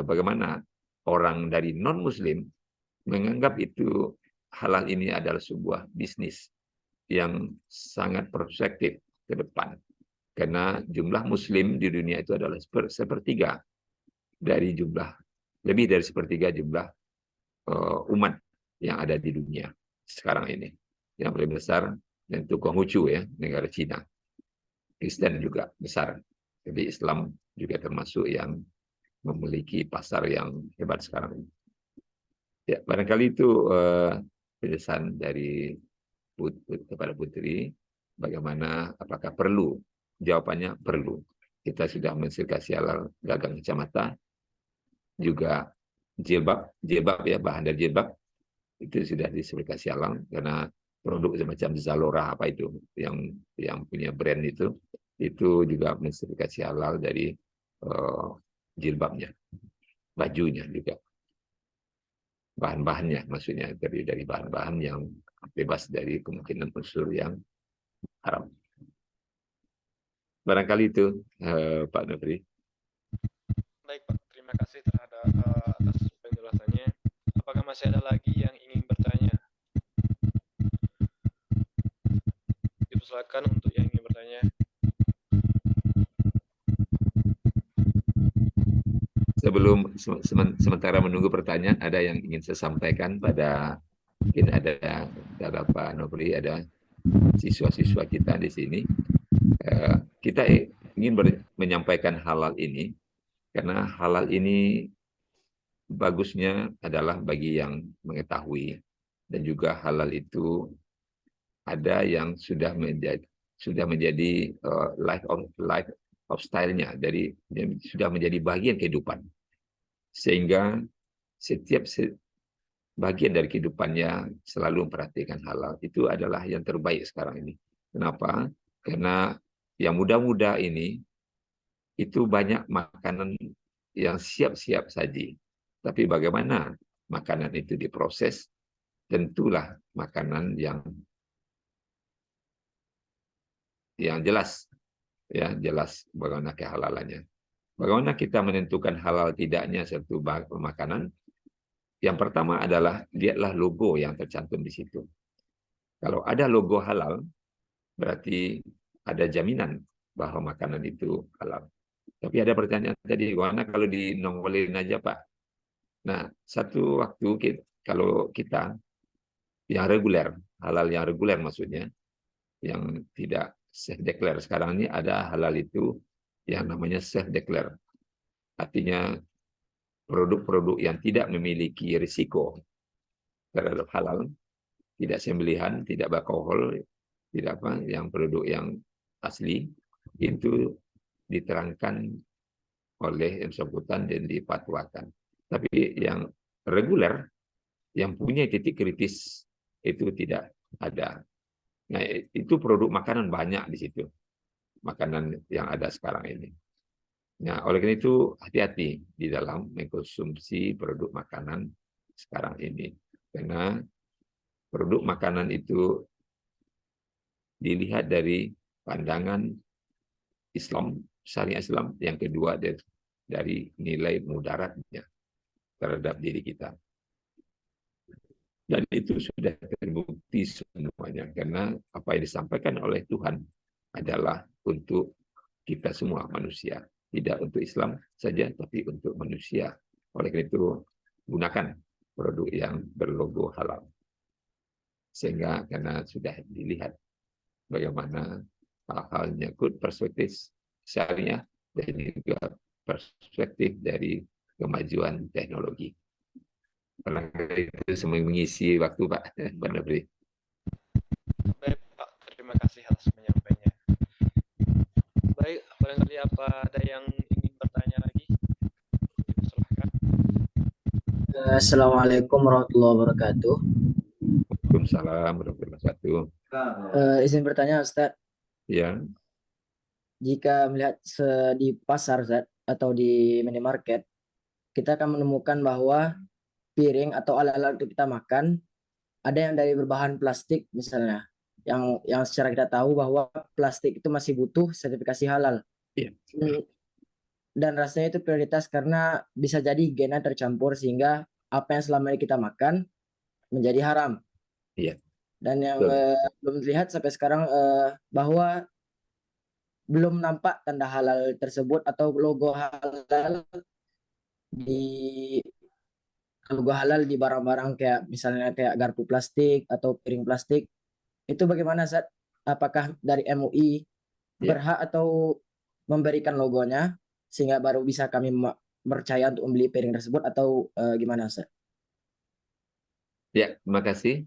bagaimana orang dari non-Muslim menganggap itu halal ini adalah sebuah bisnis yang sangat prospektif ke depan. Karena jumlah Muslim di dunia itu adalah sepertiga dari jumlah, lebih dari sepertiga jumlah umat yang ada di dunia sekarang ini. Yang paling besar tentu Konghucu ya, negara Cina. Kristen juga besar. Jadi Islam juga termasuk yang memiliki pasar yang hebat sekarang ini. Ya, barangkali itu penjelasan dari kepada Putri, bagaimana apakah perlu? Jawabannya perlu. Kita sudah mensertifikasi halal dagang kacamata, juga jilbab ya, bahan dari jilbab itu sudah disertifikasi halal karena produk semacam Zalora apa itu yang punya brand itu juga mensertifikasi halal dari jilbabnya, bajunya juga. Bahan-bahannya maksudnya dari bahan-bahan yang bebas dari kemungkinan unsur yang haram. Barangkali itu Pak Nufri. Baik Pak, terima kasih terhadap atas penjelasannya. Apakah masih ada lagi yang ingin bertanya? Dipersilakan untuk yang ingin bertanya. Sebelum sementara menunggu pertanyaan, ada yang ingin saya sampaikan pada mungkin ada Pak Nufri, ada siswa-siswa kita di sini. Kita ingin menyampaikan halal ini karena halal ini bagusnya adalah bagi yang mengetahui, dan juga halal itu ada yang sudah menjadi life of style-nya, dari sudah menjadi bagian kehidupan, sehingga setiap bagian dari kehidupannya selalu memperhatikan halal. Itu adalah yang terbaik sekarang ini. Kenapa? Karena yang muda-muda ini itu banyak makanan yang siap-siap saji. Tapi bagaimana makanan itu diproses, tentulah makanan yang jelas, ya jelas bagaimana kehalalannya. Bagaimana kita menentukan halal tidaknya satu makanan? Yang pertama adalah lihatlah logo yang tercantum di situ. Kalau ada logo halal, berarti ada jaminan bahwa makanan itu halal. Tapi ada pertanyaan tadi, bagaimana kalau dinongolin aja Pak? Nah, satu waktu kalau kita yang reguler, halal yang reguler maksudnya, yang tidak self-declare. Sekarang ini ada halal itu yang namanya self-declare. Artinya produk-produk yang tidak memiliki risiko terhadap halal, tidak sembelihan, tidak beralkohol, tidak apa, yang produk yang asli, itu diterangkan oleh yang bersangkutan dan dipatwakan. Tapi yang reguler, yang punya titik kritis, itu tidak ada. Nah, itu produk makanan banyak di situ. Makanan yang ada sekarang ini. Nah, oleh karena itu, hati-hati di dalam mengkonsumsi produk makanan sekarang ini. Karena produk makanan itu dilihat dari pandangan Islam, syariat Islam, yang kedua dari nilai mudaratnya terhadap diri kita. Dan itu sudah terbukti semuanya, karena apa yang disampaikan oleh Tuhan adalah untuk kita semua manusia. Tidak untuk Islam saja, tapi untuk manusia. Oleh karena itu, gunakan produk yang berlogo halal. Sehingga karena sudah dilihat bagaimana hal-hal menyangkut perspektif syariah dan juga perspektif dari kemajuan teknologi. Barangkali itu semua mengisi waktu Pak Nufri. Baik Pak, terima kasih atas penyampaiannya. Baik, barangkali apa ada yang ingin bertanya lagi? Dipersilahkan. Assalamualaikum warahmatullahi wabarakatuh. Waalaikumsalam warahmatullahi wabarakatuh. Izin bertanya Ustaz, Ya, jika melihat di pasar Ustaz, atau di minimarket, kita akan menemukan bahwa piring atau alat-alat untuk kita makan ada yang dari berbahan plastik misalnya, yang secara kita tahu bahwa plastik itu masih butuh sertifikasi halal. Iya. Dan rasanya itu prioritas karena bisa jadi gennya tercampur sehingga apa yang selama ini kita makan menjadi haram. Iya. Dan yang Betul. belum terlihat sampai sekarang bahwa belum nampak tanda halal tersebut atau di logo halal di barang-barang kayak misalnya kayak garpu plastik atau piring plastik. Itu bagaimana, Zat? Apakah dari MUI Ya. berhak atau memberikan logonya sehingga baru bisa kami percaya untuk membeli piring tersebut atau gimana, Zat? Ya, terima kasih.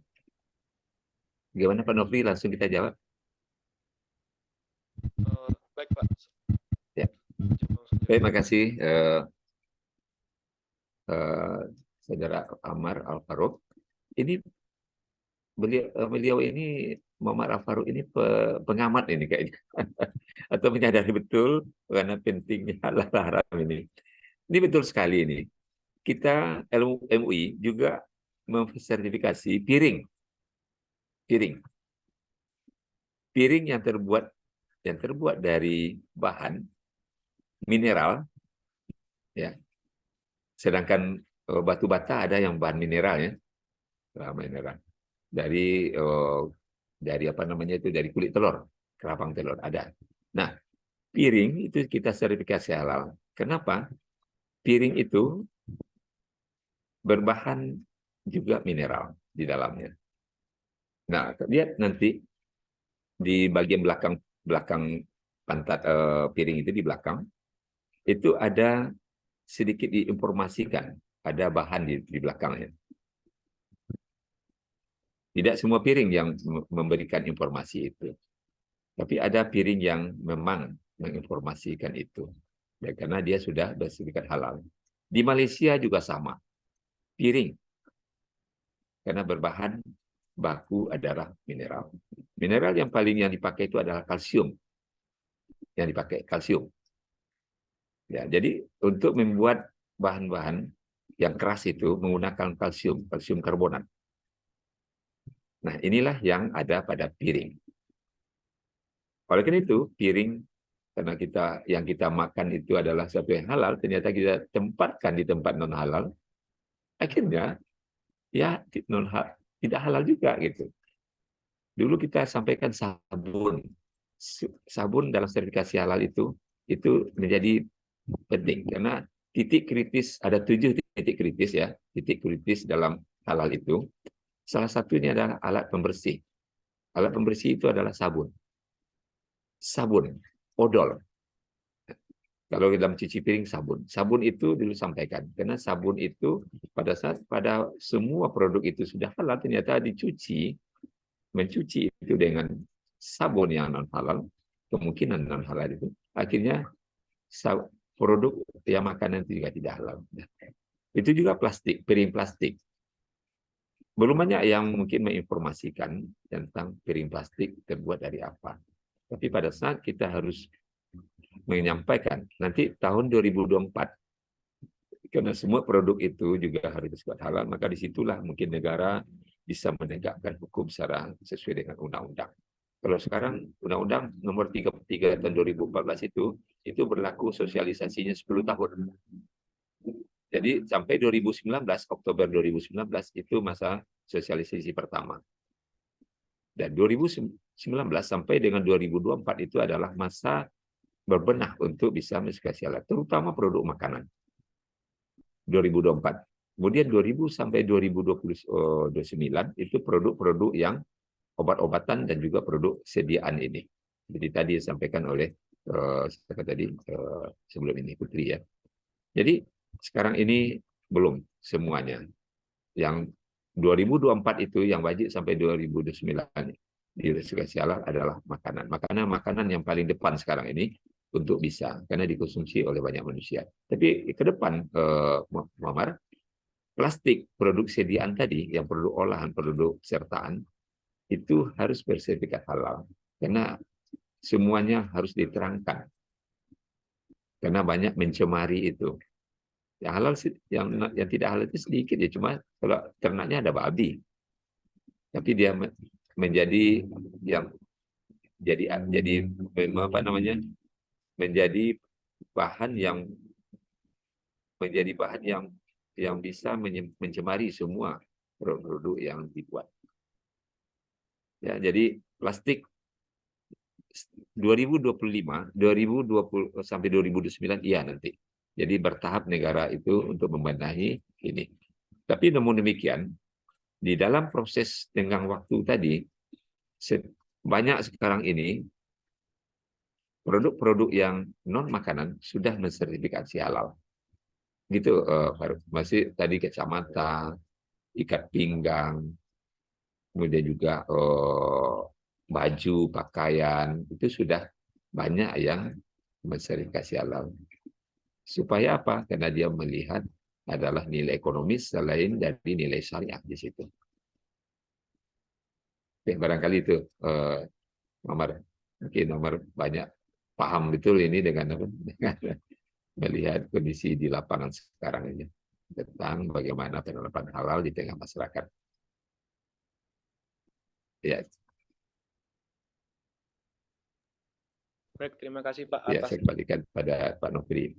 Gimana Pak Nofri? Langsung kita jawab. Baik Pak. Ya. Baik, terima kasih Saudara Amar Al-Faruq. Ini beliau ini Muhammad Al-Faruq ini pengamat ini kayaknya atau menyadari betul karena pentingnya halal haram ini. Ini betul sekali ini. Kita MUI juga memsertifikasi piring yang terbuat dari bahan mineral, ya. Sedangkan batu bata ada yang bahan mineral, ya, mineral dari apa namanya itu, dari kulit telur, kerapang telur ada. Nah, piring itu kita sertifikasi halal. Kenapa? Piring itu berbahan juga mineral di dalamnya. Nah, lihat nanti di bagian belakang pantat piring itu di belakang itu ada sedikit diinformasikan, ada bahan di belakangnya. Tidak semua piring yang memberikan informasi itu, tapi ada piring yang memang menginformasikan itu, ya, karena dia sudah bersertifikat halal. Di Malaysia juga sama, piring, karena berbahan baku adalah mineral. Mineral yang paling yang dipakai itu adalah kalsium, yang dipakai kalsium. Ya, jadi untuk membuat bahan-bahan yang keras itu menggunakan kalsium karbonat. Nah, inilah yang ada pada piring. Oleh karena itu, piring, karena yang kita makan itu adalah sesuatu yang halal, ternyata kita tempatkan di tempat non halal, akhirnya ya tidak halal juga gitu. Dulu kita sampaikan sabun dalam sertifikasi halal itu menjadi penting karena titik kritis, ada 7 titik kritis, ya, titik kritis dalam halal itu. Salah satunya adalah alat pembersih. Alat pembersih itu adalah sabun, odol. Kalau dalam cuci piring, sabun itu dulu sampaikan, karena sabun itu pada semua produk itu sudah halal, ternyata mencuci itu dengan sabun yang non halal, kemungkinan non halal itu, akhirnya produk yang makanan itu juga tidak halal. Itu juga plastik, piring plastik. Belum banyak yang mungkin menginformasikan tentang piring plastik terbuat dari apa. Tapi pada saat kita harus menyampaikan, nanti tahun 2024, karena semua produk itu juga harus disebut halal, maka disitulah mungkin negara bisa menegakkan hukum secara sesuai dengan undang-undang. Kalau sekarang Undang-Undang Nomor 33 tahun 2014 itu berlaku sosialisasinya 10 tahun. Jadi sampai 2019, Oktober 2019 itu masa sosialisasi pertama. Dan 2019 sampai dengan 2024 itu adalah masa berbenah untuk bisa mensertifikasi halal, terutama produk makanan. 2024. Kemudian 2000 sampai 2029 itu produk-produk yang obat-obatan dan juga produk sediaan ini. Jadi tadi disampaikan oleh sebelum ini Putri, ya. Jadi sekarang ini belum semuanya. Yang 2024 itu yang wajib sampai 2029 di sertifikasi halal adalah makanan. Makanan yang paling depan sekarang ini untuk bisa, karena dikonsumsi oleh banyak manusia. Tapi ke depan, Muhammad, plastik produk sediaan tadi, yang produk olahan, produk sertaan, itu harus bersertifikat halal. Karena semuanya harus diterangkan. Karena banyak mencemari itu. Yang halal, yang tidak halal itu sedikit, ya, cuma kalau ternaknya ada babi. Tapi dia menjadi apa namanya? menjadi bahan yang bisa mencemari semua produk yang dibuat. Ya, jadi plastik 2025, 2020 sampai 2029 iya nanti. Jadi bertahap negara itu untuk membenahi ini. Tapi namun demikian, di dalam proses tenggang waktu tadi, banyak sekarang ini produk-produk yang non makanan sudah mensertifikasi halal. Gitu, masih tadi kacamata, ikat pinggang, kemudian juga baju, pakaian, itu sudah banyak yang mensertifikasi halal. Supaya apa? Karena dia melihat adalah nilai ekonomis selain dari nilai syariah di situ. Oke, barangkali itu, Nomor. Mungkin Nomor banyak paham betul ini dengan melihat kondisi di lapangan sekarang ini tentang bagaimana penerapan halal di tengah masyarakat. Ya, Baik, terima kasih Pak ya atas saya kembalikan pada Pak Nofri.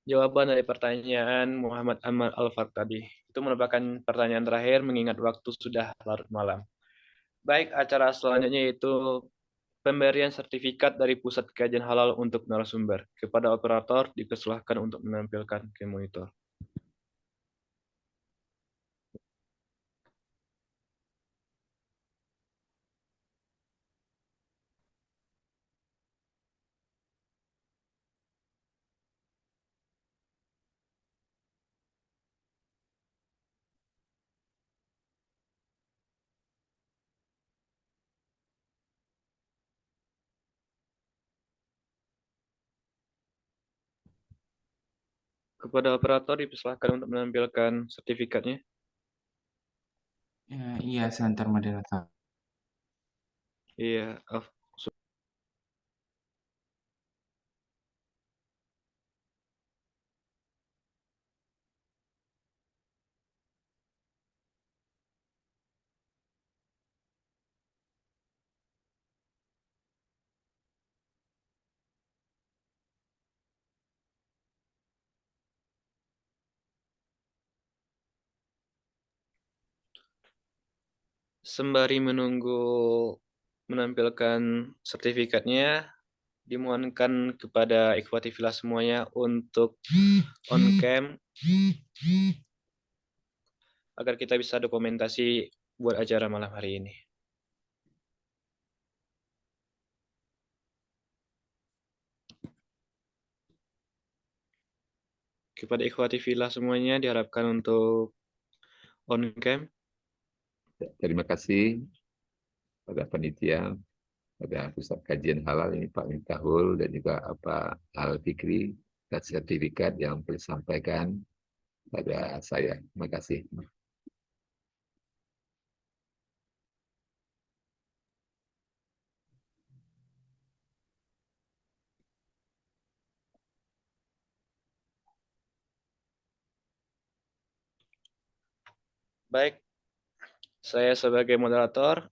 jawaban dari pertanyaan Muhammad Ammar Alfat tadi. Itu merupakan pertanyaan terakhir mengingat waktu sudah larut malam. Baik, acara selanjutnya yaitu pemberian sertifikat dari Pusat Kajian Halal untuk narasumber. Kepada operator dipersilahkan untuk menampilkan ke monitor. Kepada operator dipersilahkan untuk menampilkan sertifikatnya. Iya, Center moderator. Iya, sembari menunggu menampilkan sertifikatnya, dimohonkan kepada Ikhwati Fillah semuanya untuk on cam agar kita bisa dokumentasi buat acara malam hari ini. Kepada Ikhwati Fillah semuanya diharapkan untuk on cam. Terima kasih pada panitia, pada Pusat Kajian Halal ini Pak Miftahul dan juga Pak Al Fikri atas sertifikat yang telah disampaikan pada saya. Terima kasih. Baik, saya sebagai moderator,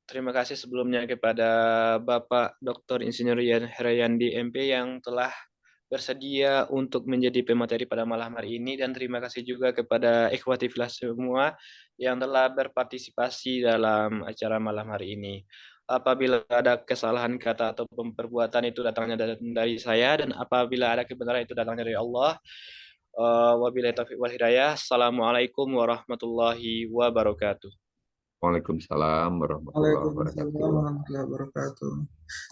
terima kasih sebelumnya kepada Bapak Dr. Insinyur Yan Herayandi MP yang telah bersedia untuk menjadi pemateri pada malam hari ini, dan terima kasih juga kepada Ikhwati Fillah semua yang telah berpartisipasi dalam acara malam hari ini. Apabila ada kesalahan kata atau perbuatan itu datangnya dari saya, dan apabila ada kebenaran itu datangnya dari Allah. Wabillahi taufiq wal hidayah. Assalamualaikum warahmatullahi wabarakatuh. Waalaikumsalam warahmatullahi Waalaikumsalam wabarakatuh. warahmatullahi wabarakatuh.